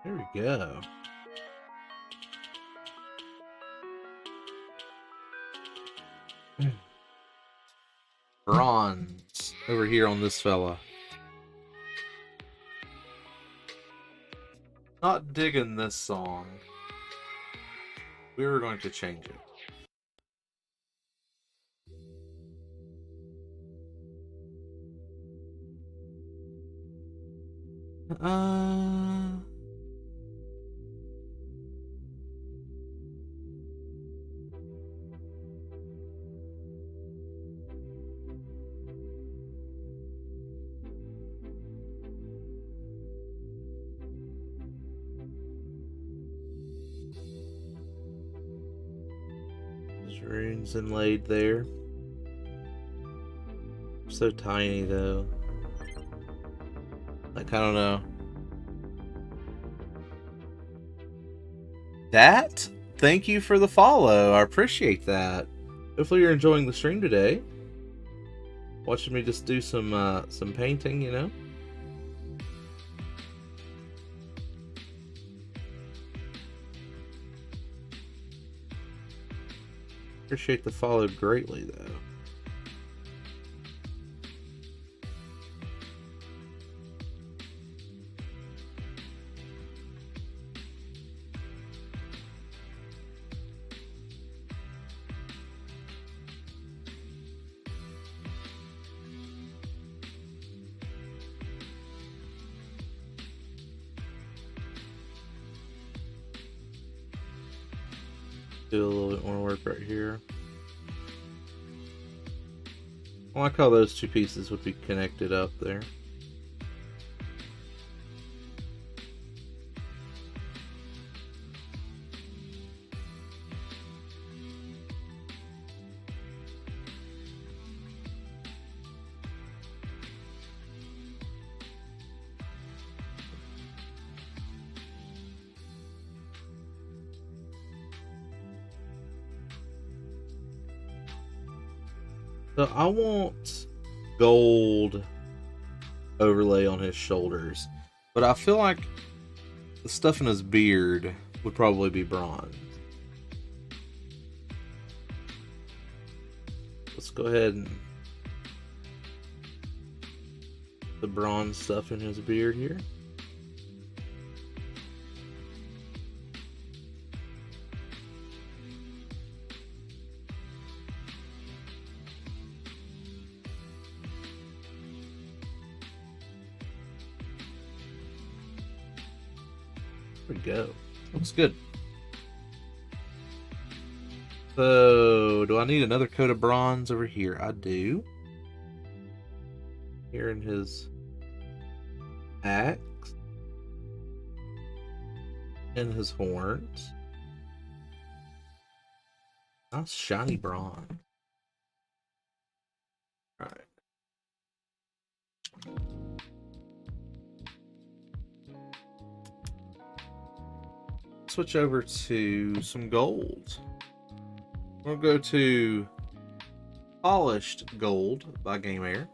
[SPEAKER 1] There we go. Bronze over here on this fella. Not digging this song. We were going to change it. There's runes inlaid there. So tiny though. Like, I don't know. That? Thank you for the follow. I appreciate that. Hopefully you're enjoying the stream today. Watching me just do some painting, you know? Appreciate the follow greatly though. Do a little bit more work right here. I like how those two pieces would be connected up there. So I want gold overlay on his shoulders, but I feel like the stuff in his beard would probably be bronze. let's go ahead and the bronze stuff in his beard here. There we go. Looks good. So, do I need another coat of bronze over here? I do. Here in his axe. And his horns. Nice shiny bronze. Alright. Switch over to some gold. We'll go to Polished Gold by Game Air.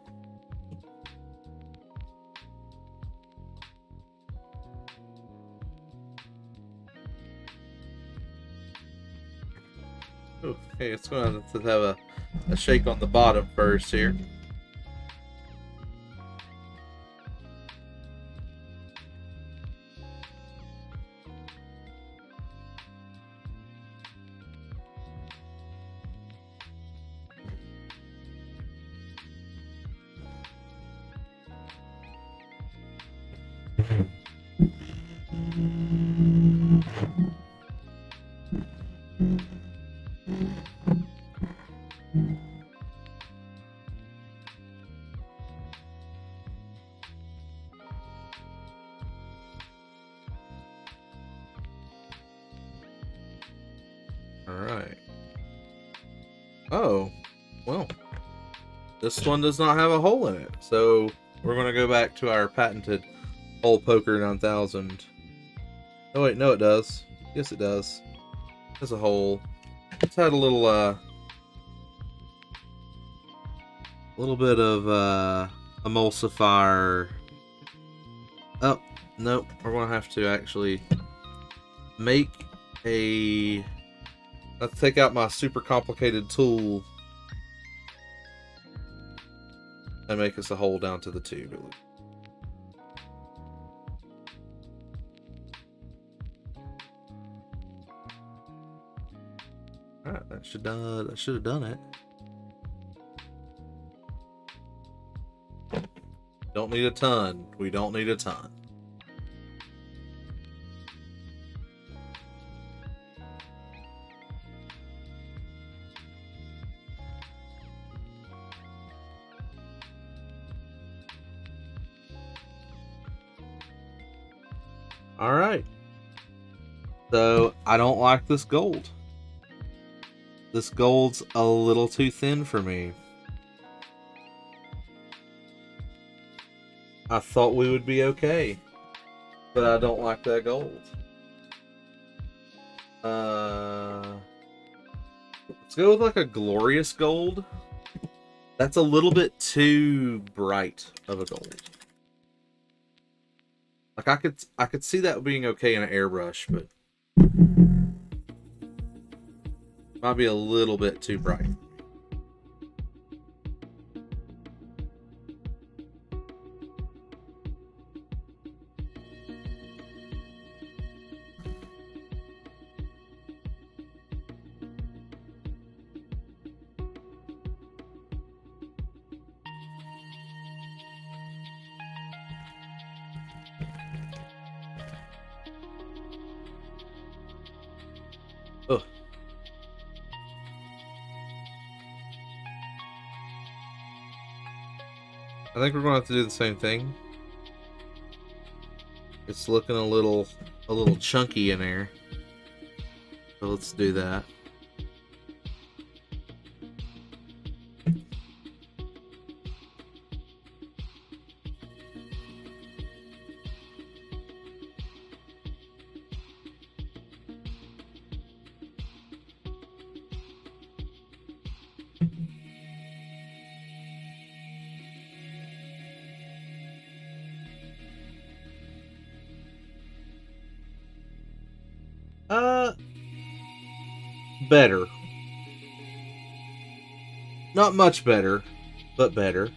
[SPEAKER 1] Okay, it's going to have a shake on the bottom first here. Alright. Oh, well, this one does not have a hole in it, so we're going to go back to our patented hole poker 9000. Oh wait, no it does. Yes it does. There's a hole. It's had a little bit of emulsifier. Oh, nope. We're going to have to actually make a... Let's take out my super complicated tool and make us a hole down to the tube. Alright, that should have done it. Don't need a ton. We don't need a ton. Alright. So, I don't like this gold. This gold's a little too thin for me. I thought we would be okay, but I don't like that gold. Let's go with like a glorious gold. That's a little bit too bright of a gold. Like I could see that being okay in an airbrush, but might be a little bit too bright. Ugh. I think we're going to have to do the same thing. It's looking a little chunky in there. So let's do that. Better. Not much better, but better.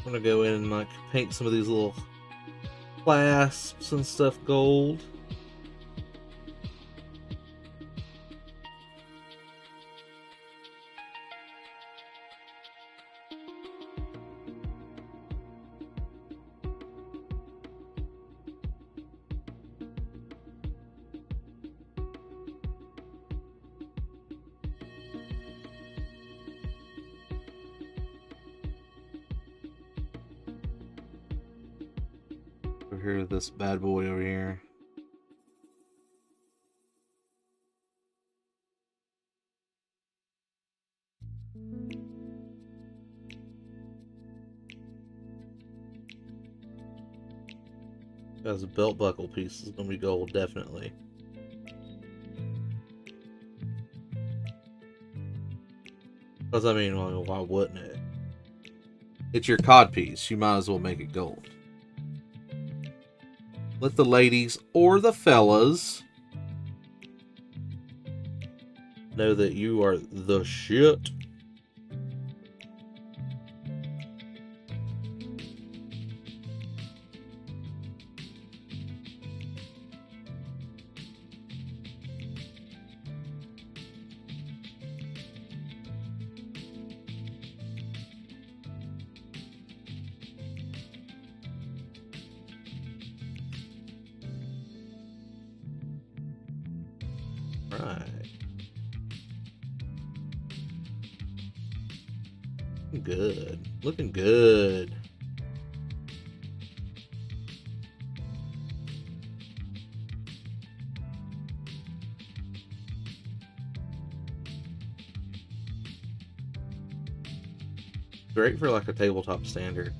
[SPEAKER 1] I'm gonna go in and like paint some of these little clasps and stuff gold. Over here, this bad boy over here. As a belt buckle piece is gonna be gold, definitely. Because I mean, well, why wouldn't it? It's your cod piece. You might as well make it gold. Let the ladies or the fellas know that you are the shit. Right. Looking good. Looking good. Great for like a tabletop standard.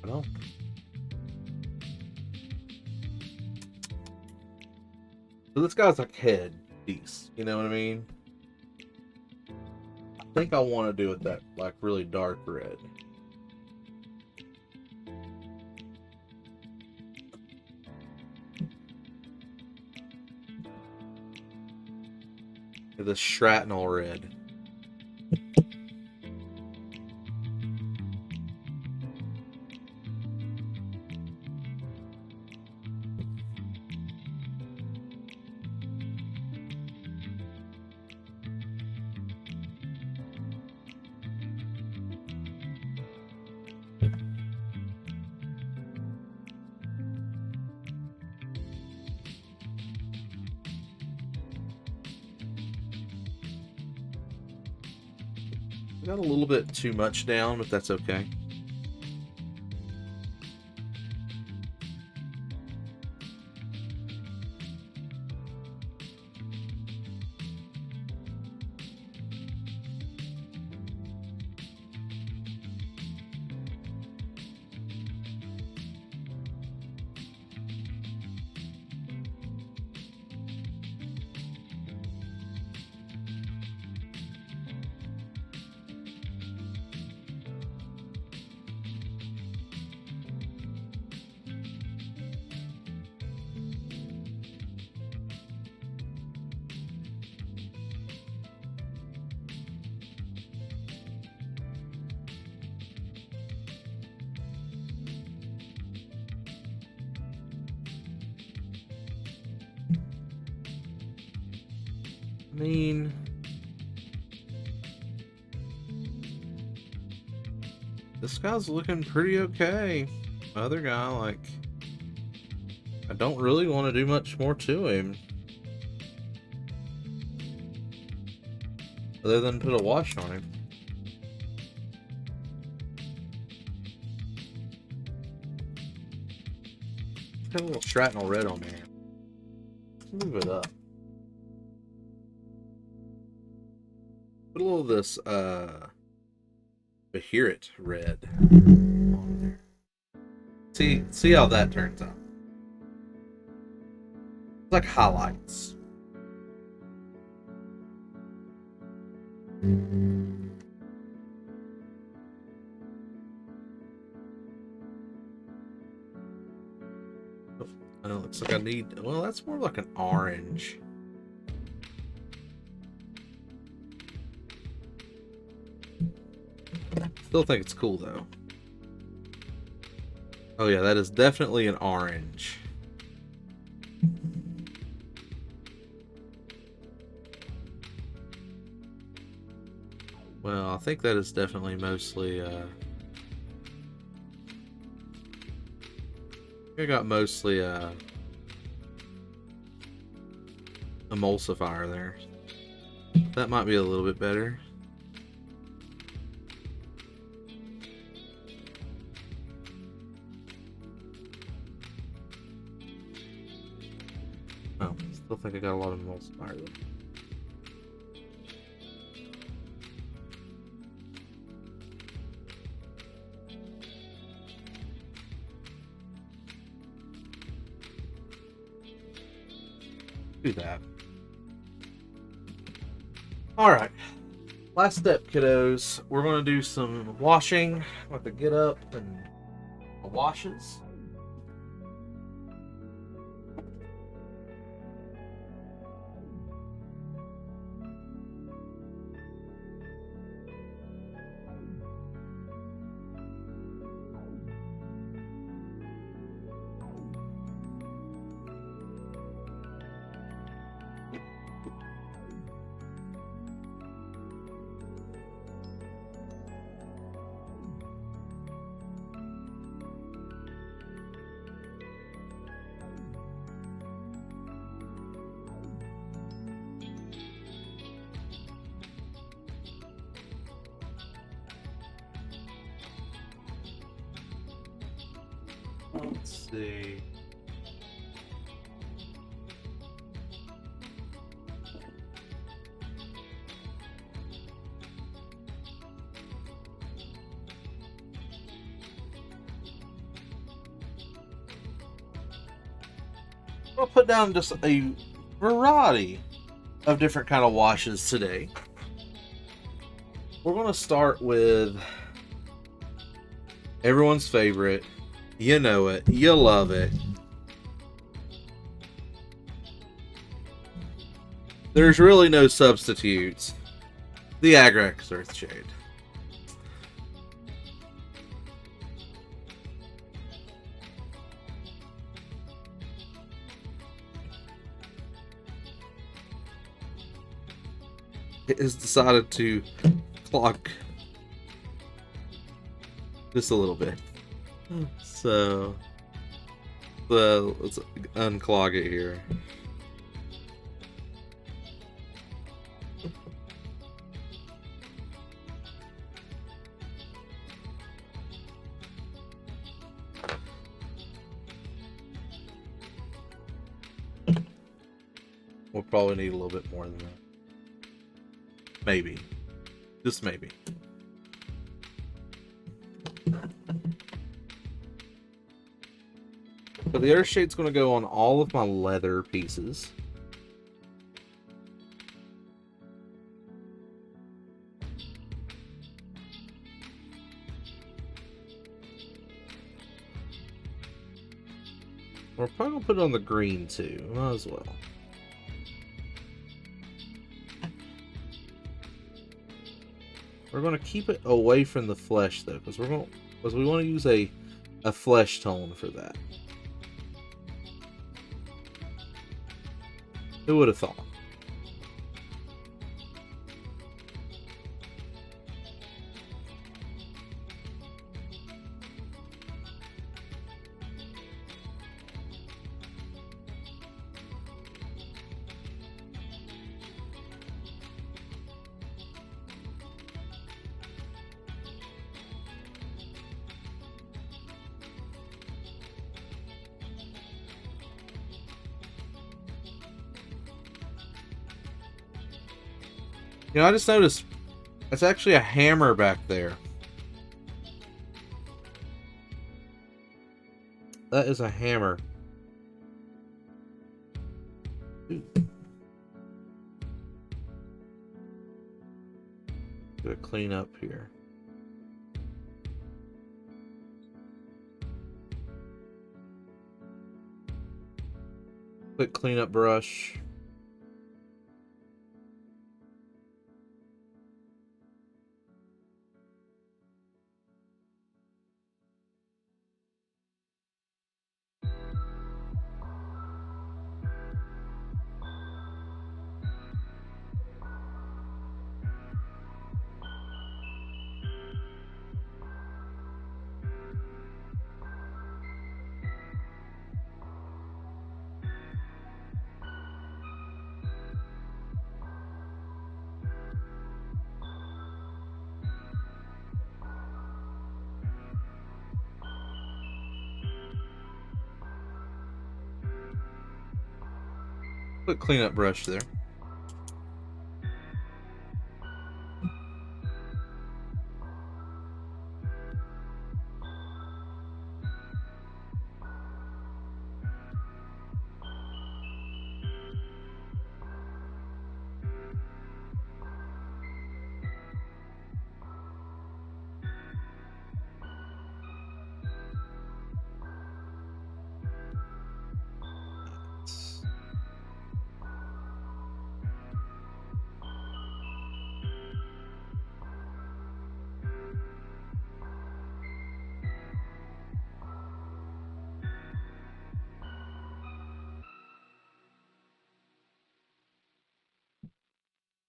[SPEAKER 1] Well, so this guy's like head piece, you know what I mean? I think I want to do it that like really dark red. The shrapnel red. I got a little bit too much down, but that's okay. I mean, this guy's looking pretty okay. Other guy, like, I don't really want to do much more to him. Other than put a wash on him. Got a little shrapnel red on there. Let's move it up. Put a little of this Bahirit red on there. See how that turns out. It's like highlights. Oh, it looks like I need. Well, that's more like an orange. Still think it's cool though. Oh yeah, that is definitely an orange. Well, I think that is definitely mostly I got mostly emulsifier there. That might be a little bit better. Oh, still think I got a lot of emulsifier though. Do that. Alright. Last step, kiddos. We're going to do some washing with the get up and the washes. Let's see. I'll put down just a variety of different kind of washes today. We're going to start with everyone's favorite. You know it. You love it. There's really no substitutes. The Agrax Earthshade. It has decided to clog just a little bit. So let's unclog it here. We'll probably need a little bit more than that. Maybe. Just maybe. So the Earthshade's going to go on all of my leather pieces. We're probably going to put it on the green too. Might as well. We're going to keep it away from the flesh though, because we want to use a flesh tone for that. Who would have thought? You know, I just noticed it's actually a hammer back there. That is a hammer. Ooh. Gotta clean up here. Quick cleanup brush. Quick cleanup brush there.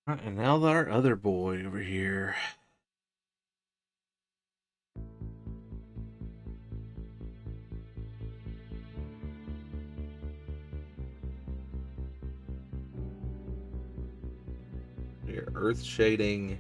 [SPEAKER 1] Alright, and now our other boy over here. Here, earth shading.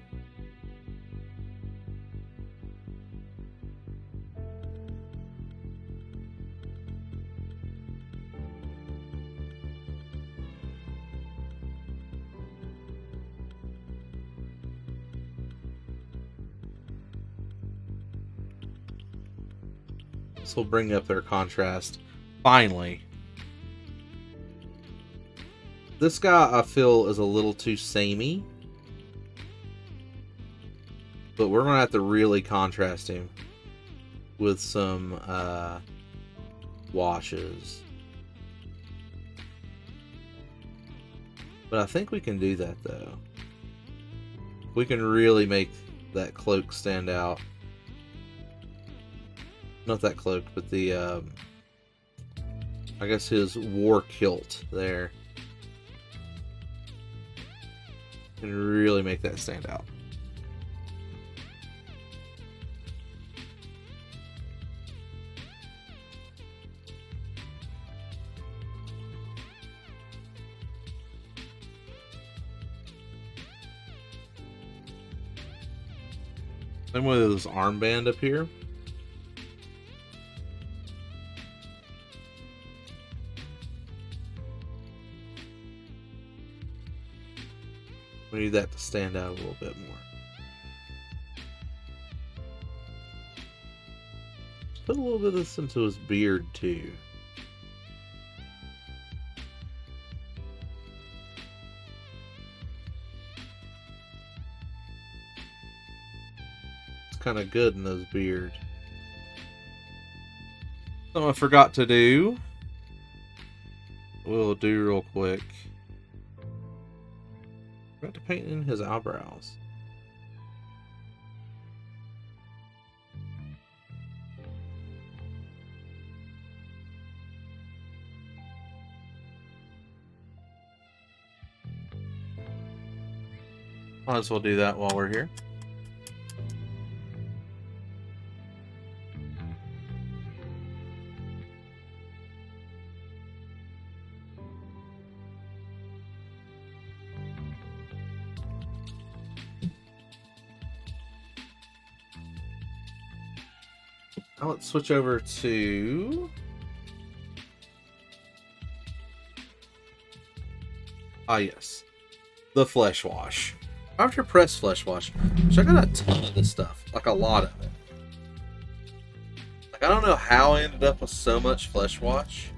[SPEAKER 1] This will bring up their contrast. Finally. This guy, I feel, is a little too samey. But we're going to have to really contrast him with some washes. But I think we can do that, though. We can really make that cloak stand out. Not that cloak, but the, I guess his war kilt there. Can really make that stand out. Same with this armband up here. We need that to stand out a little bit more. Put a little bit of this into his beard too. It's kind of good in his beard. Something I forgot to do. We'll do real quick. Forgot to paint in his eyebrows. Might as well do that while we're here. Now let's switch over to yes, the flesh wash. after press flesh wash, which I got a ton of this stuff, like a lot of it. Like I don't know how I ended up with so much flesh wash.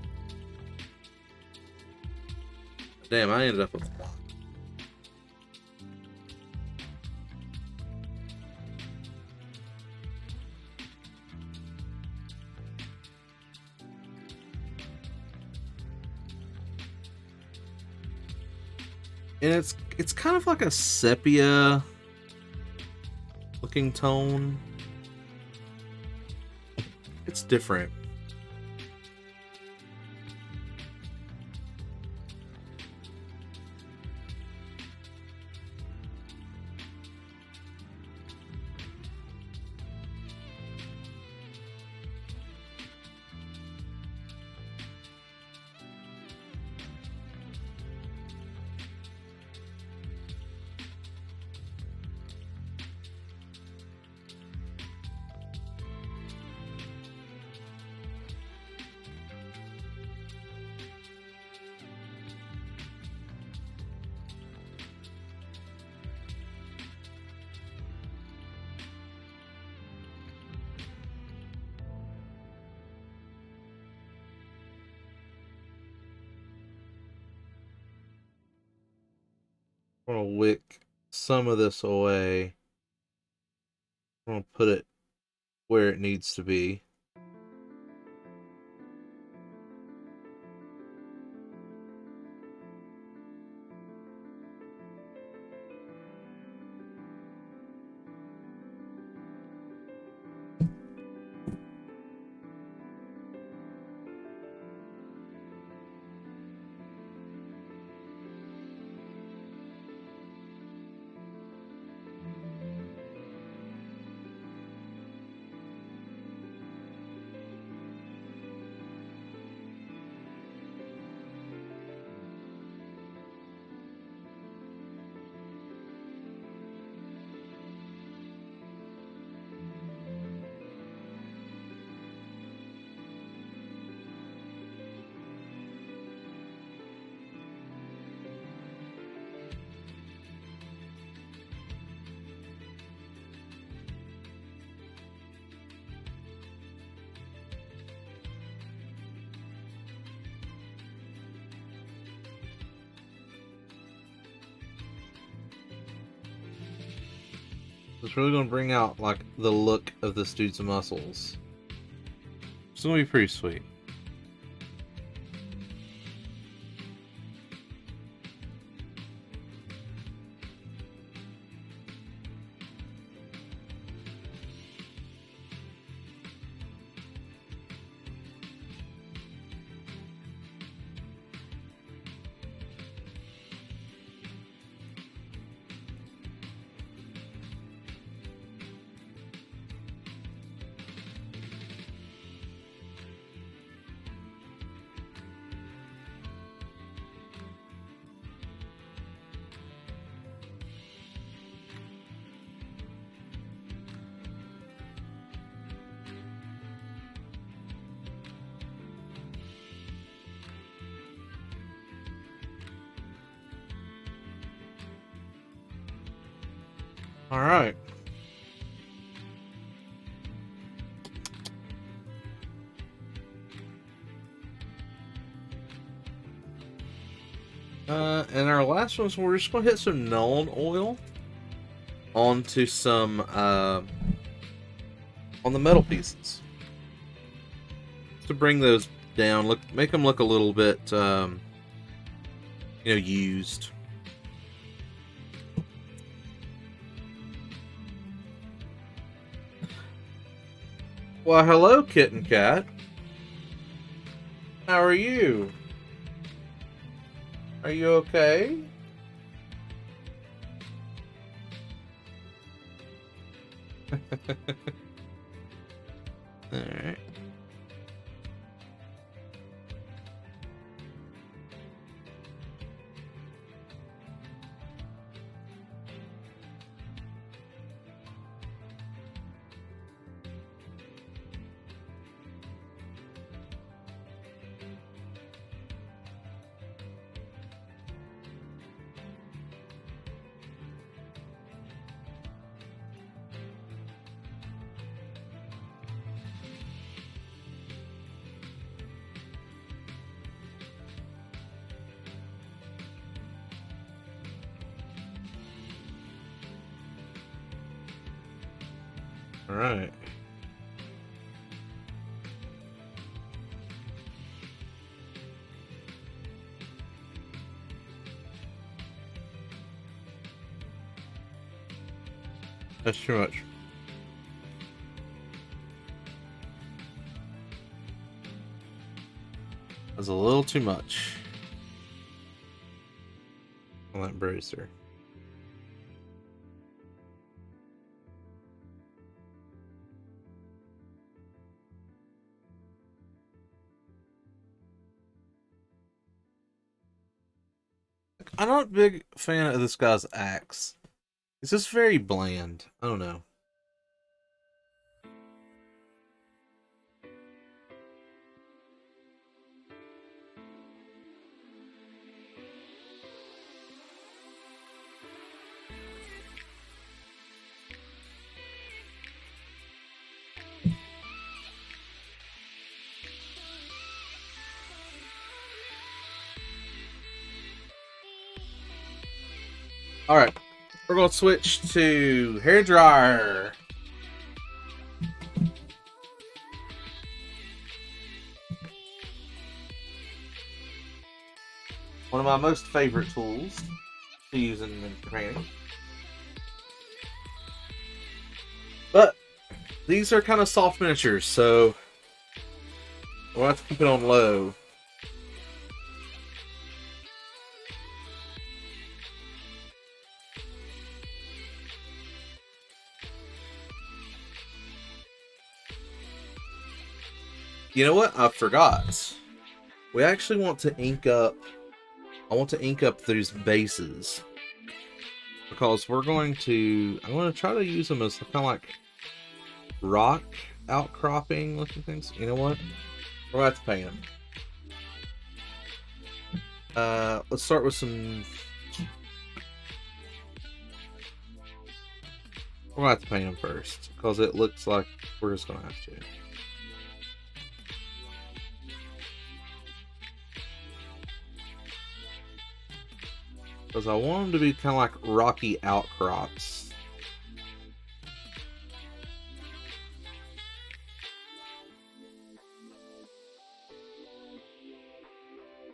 [SPEAKER 1] Damn, I ended up with a lot. And it's kind of like a sepia looking tone. It's different. I'm gonna wick some of this away. I'm gonna put it where it needs to be. It's really gonna bring out like the look of this dude's muscles. It's gonna be pretty sweet. All right. And our last one is we're just gonna hit some Nuln oil onto some on the metal pieces to bring those down. Look, make them look a little bit, used. Well, hello, Kitten Cat. How are you? Are you okay? Alright. Alright. That's too much. That's a little too much on that bracer. I'm not a big fan of this guy's axe. It's just very bland. I don't know. Alright. We're gonna switch to hair dryer. One of my most favorite tools to use in painting. But these are kind of soft miniatures, so we'll have to keep it on low. You know what? I forgot. We actually want to ink up. I want to ink up these bases because we're going to. I'm going to try to use them as kind of like rock outcropping looking things. You know what? We're going to have to paint them. Let's start with some. We're going to have to paint them first because it looks like we're just going to have to. Because I want them to be kind of like rocky outcrops.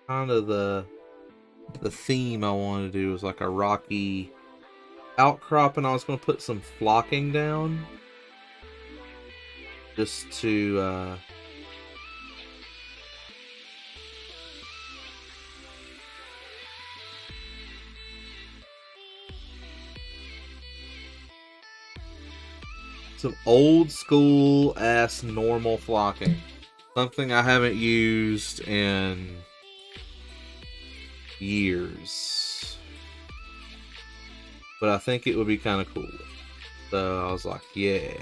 [SPEAKER 1] Kind of the theme I want to do is like a rocky outcrop, and I was going to put some flocking down just to some old school ass normal flocking. Something I haven't used in years. But I think it would be kind of cool. So I was like, yeah.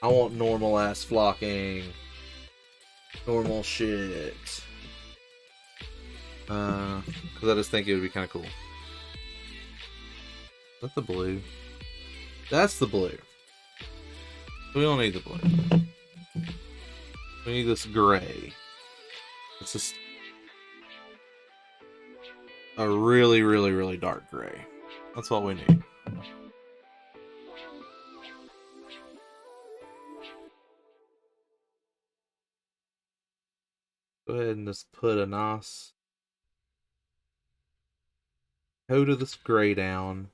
[SPEAKER 1] I want normal ass flocking. Normal shit. Because I just think it would be kind of cool. Is that the blue? That's the blue. We don't need the blue. We need this gray. It's just a really, really, really dark gray. That's all we need. Go ahead and just put a nice coat of this gray down.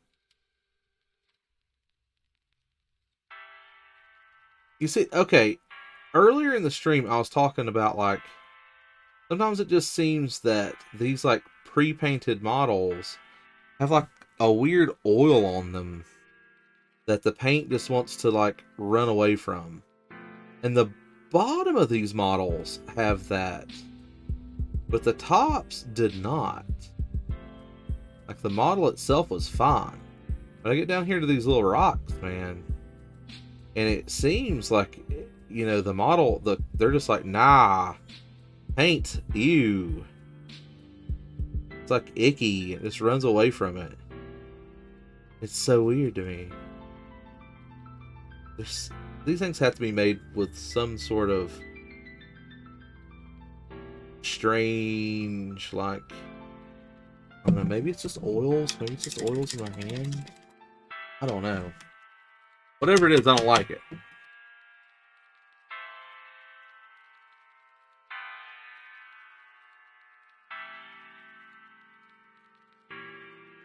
[SPEAKER 1] You see, okay, earlier in the stream I was talking about like sometimes it just seems that these like pre-painted models have like a weird oil on them that the paint just wants to like run away from. And the bottom of these models have that, but the tops did not. Like the model itself was fine. But I get down here to these little rocks, man, and it seems like, you know, the model, they're just like, nah, paint, ew. It's like icky. It just runs away from it. It's so weird to me. These things have to be made with some sort of strange, like, I don't know, maybe it's just oils. Maybe it's just oils in my hand. I don't know. Whatever it is, I don't like it.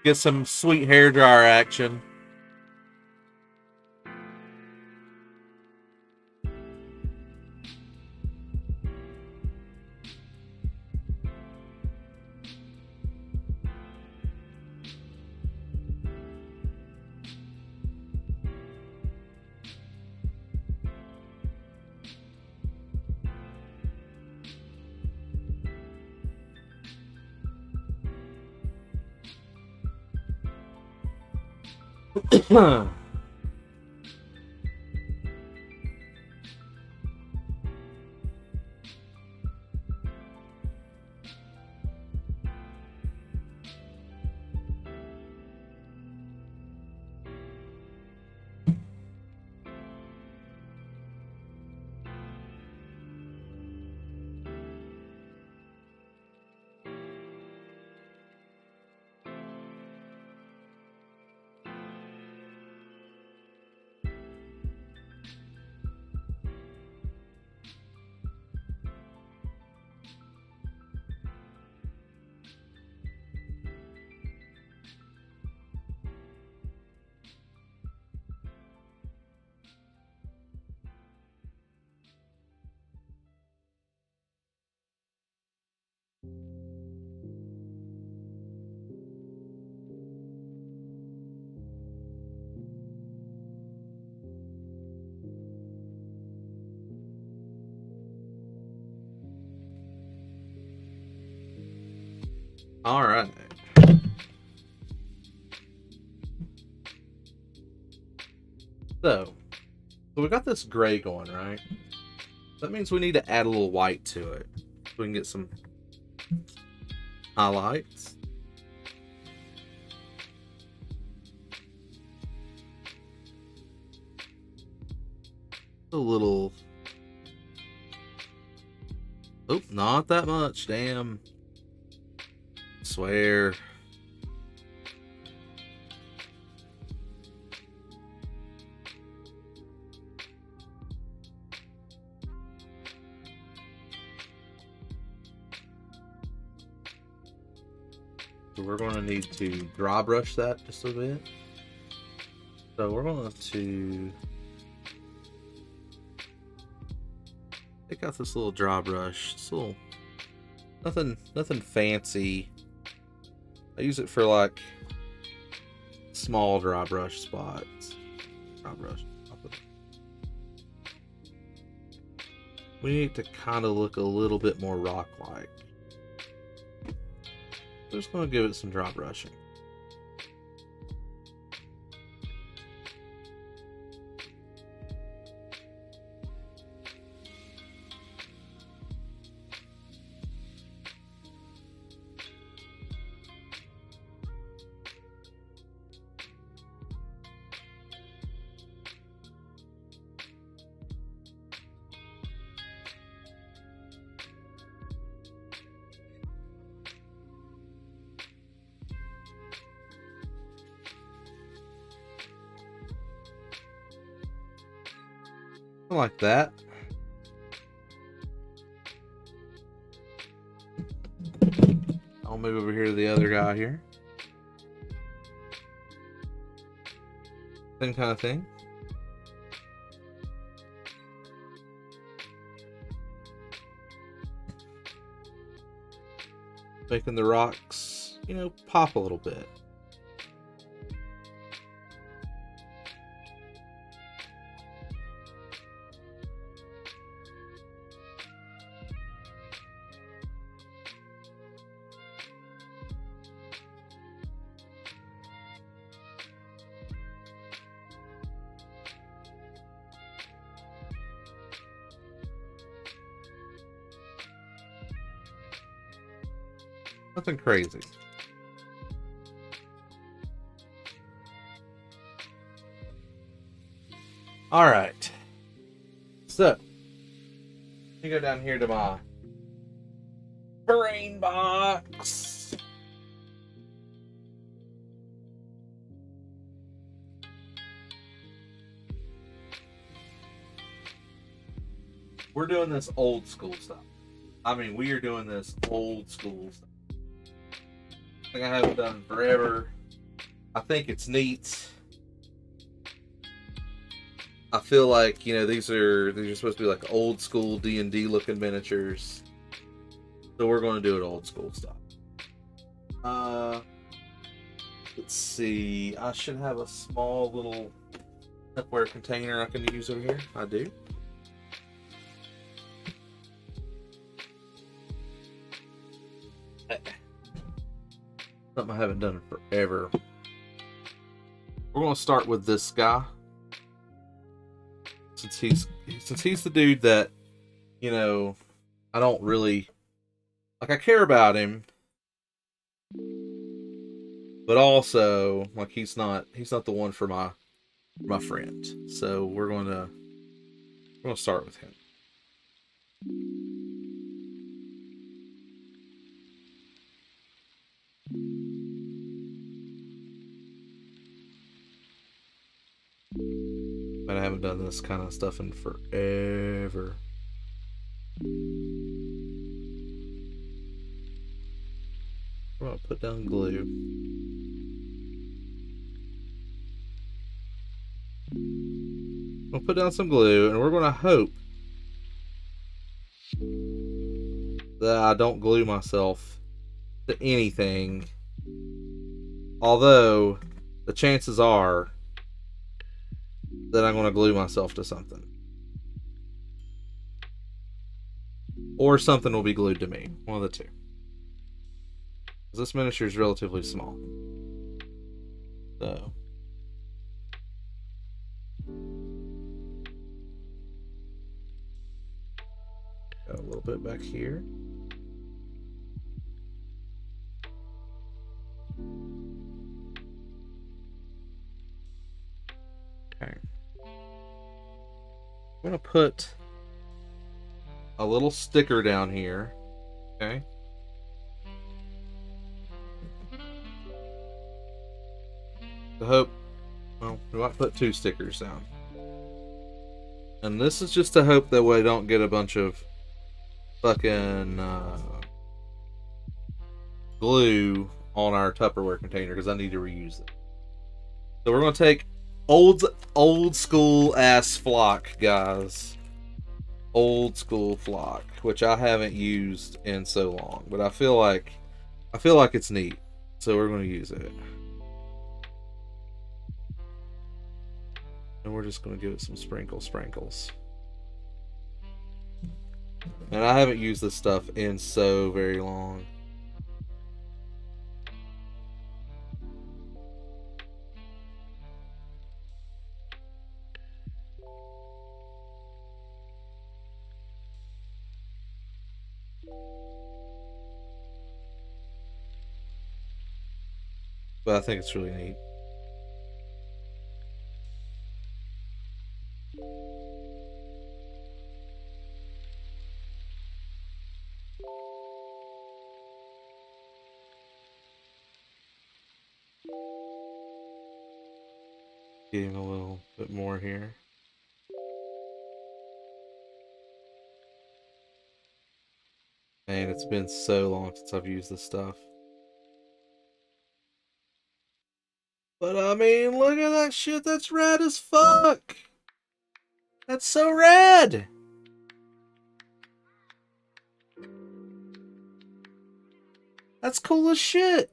[SPEAKER 1] Get some sweet hair dryer action. All right. So we got this gray going, right? That means we need to add a little white to it. So we can get some highlights. A little. Oh, not that much. Damn. Swear. So we're going to need to dry brush that just a bit. So we're going to take out this little dry brush. This little nothing fancy. I use it for like small dry brush spots. Dry brush. We need to kind of look a little bit more rock-like. I'm just going to give it some dry brushing. Like that. I'll move over here to the other guy here. Same kind of thing. Making the rocks, pop a little bit. Nothing crazy. All right. So, let me go down here to my terrain box. we're doing this old school stuff. I mean, we are doing this old school stuff. I think I haven't done forever. I think it's neat. I feel like, these are supposed to be like old school D&D looking miniatures. So we're going to do it old school stuff. Let's see. I should have a small little Tupperware container I can use over here. I do. Something I haven't done in forever. We're going to start with this guy. Since he's the dude that, I don't really like. I care about him, but also like he's not the one for my friend. So we're gonna start with him. But I haven't done this kind of stuff in forever. I'm gonna put down glue. We'll put down some glue, and we're gonna hope that I don't glue myself to anything. Although the chances are that I'm gonna glue myself to something. Or something will be glued to me. One of the two. This miniature is relatively small. So. Got a little bit back here. Okay. I'm going to put a little sticker down here. Okay. To hope, well, we might put 2 stickers down. And this is just to hope that we don't get a bunch of fucking glue on our Tupperware container, because I need to reuse it. So we're going to take old school ass flock, guys. Old school flock, which I haven't used in so long, but I feel like it's neat. So we're going to use it. And we're just going to give it some sprinkles. And I haven't used this stuff in so very long. But I think it's really neat. Getting a little bit more here. Man, it's been so long since I've used this stuff. But I mean, look at that shit. That's rad as fuck. That's so rad. That's cool as shit.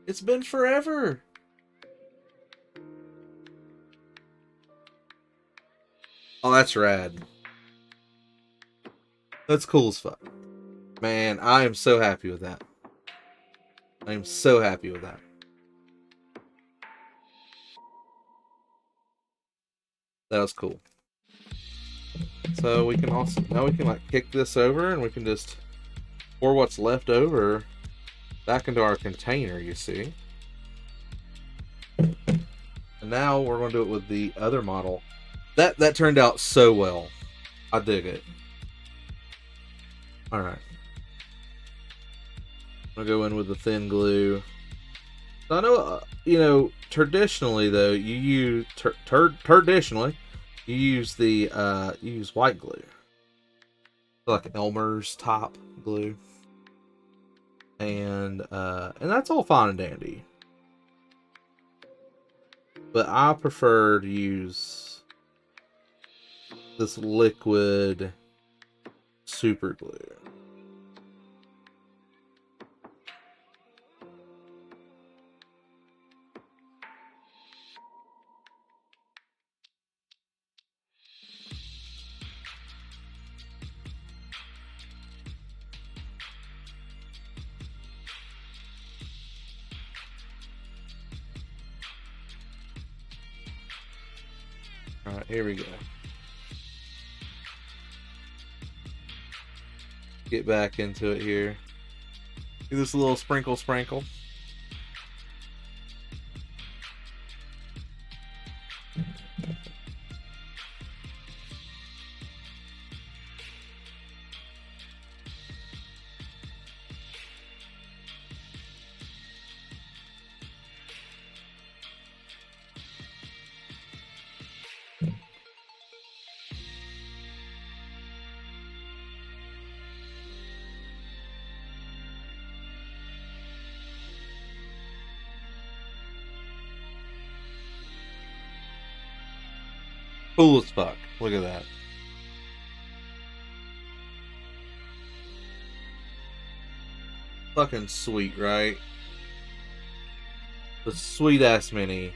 [SPEAKER 1] It's been forever. Oh, that's rad. That's cool as fuck. Man, I am so happy with that. I am so happy with that. That was cool. So we can also, now we can like kick this over and we can just pour what's left over back into our container, you see. And now we're going to do it with the other model. That turned out so well. I dig it. Alright. I'm going to go in with the thin glue. I know, traditionally though, you use traditionally you use the you use white glue. like Elmer's top glue. And that's all fine and dandy. But I prefer to use this liquid super glue. Alright, here we go. Get back into it here. Do this little sprinkle. Cool as fuck. Look at that. Fucking sweet, right? The sweet ass mini.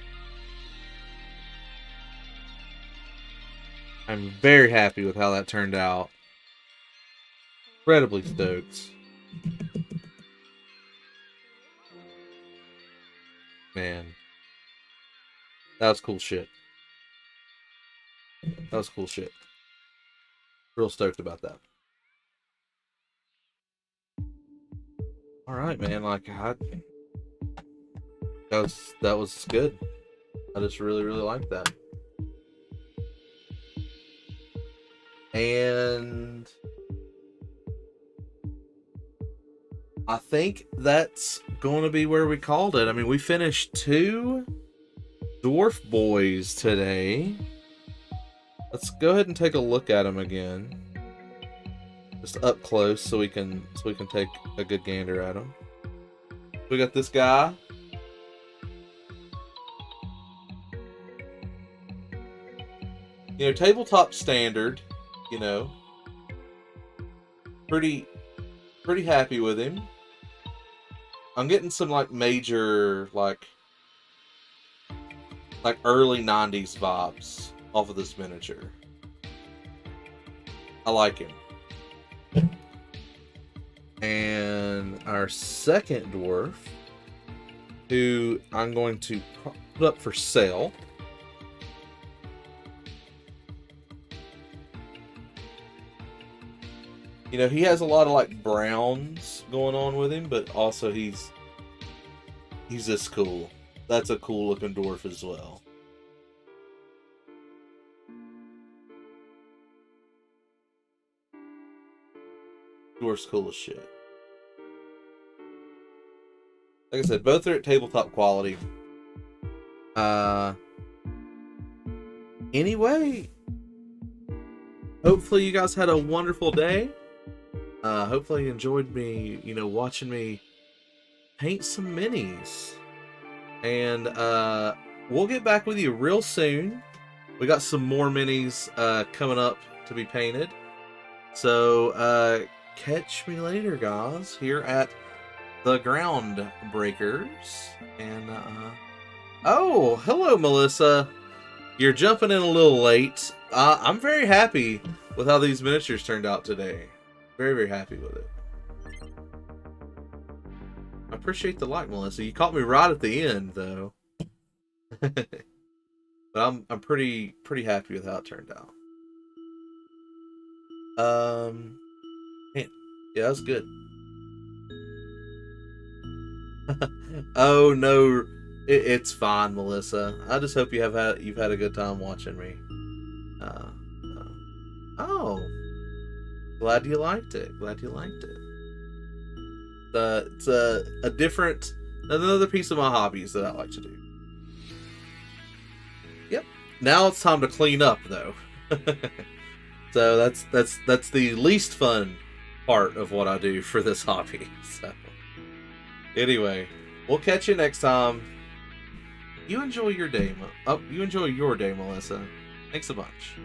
[SPEAKER 1] I'm very happy with how that turned out. Incredibly stoked. Man. That was cool shit. That was cool shit. Real stoked about that. Alright, man. Like, that was good. I just really liked that. And I think that's going to be where we called it. I mean, we finished 2 Dwarf boys today. Let's go ahead and take a look at them again, just up close, so we can take a good gander at them. We got this guy. You know, tabletop standard. You know, pretty happy with him. I'm getting some like major like early 90s vibes off of this miniature. I like him. And our second dwarf, who I'm going to put up for sale. You know, he has a lot of like browns going on with him, but also he's just cool. That's a cool looking dwarf as well. Dwarf's cool as shit. Like I said, both are at tabletop quality. Anyway, hopefully you guys had a wonderful day. Hopefully you enjoyed me, you know, watching me paint some minis. And we'll get back with you real soon. We got some more minis coming up to be painted. So catch me later, guys, here at the Groundbreakers. And oh, hello, Melissa. You're jumping in a little late. I'm very happy with how these miniatures turned out today. Very happy with it. I appreciate the like, Melissa. You caught me right at the end, though. But I'm pretty happy with how it turned out. Man, yeah, that was good. Oh no, it's fine, Melissa. I just hope you've had a good time watching me. Oh, glad you liked it. It's another piece of my hobbies that I like to do. Yep. Now it's time to clean up, though. So that's the least fun part of what I do for this hobby. So anyway, we'll catch you next time. You enjoy your day, Melissa. Thanks a bunch.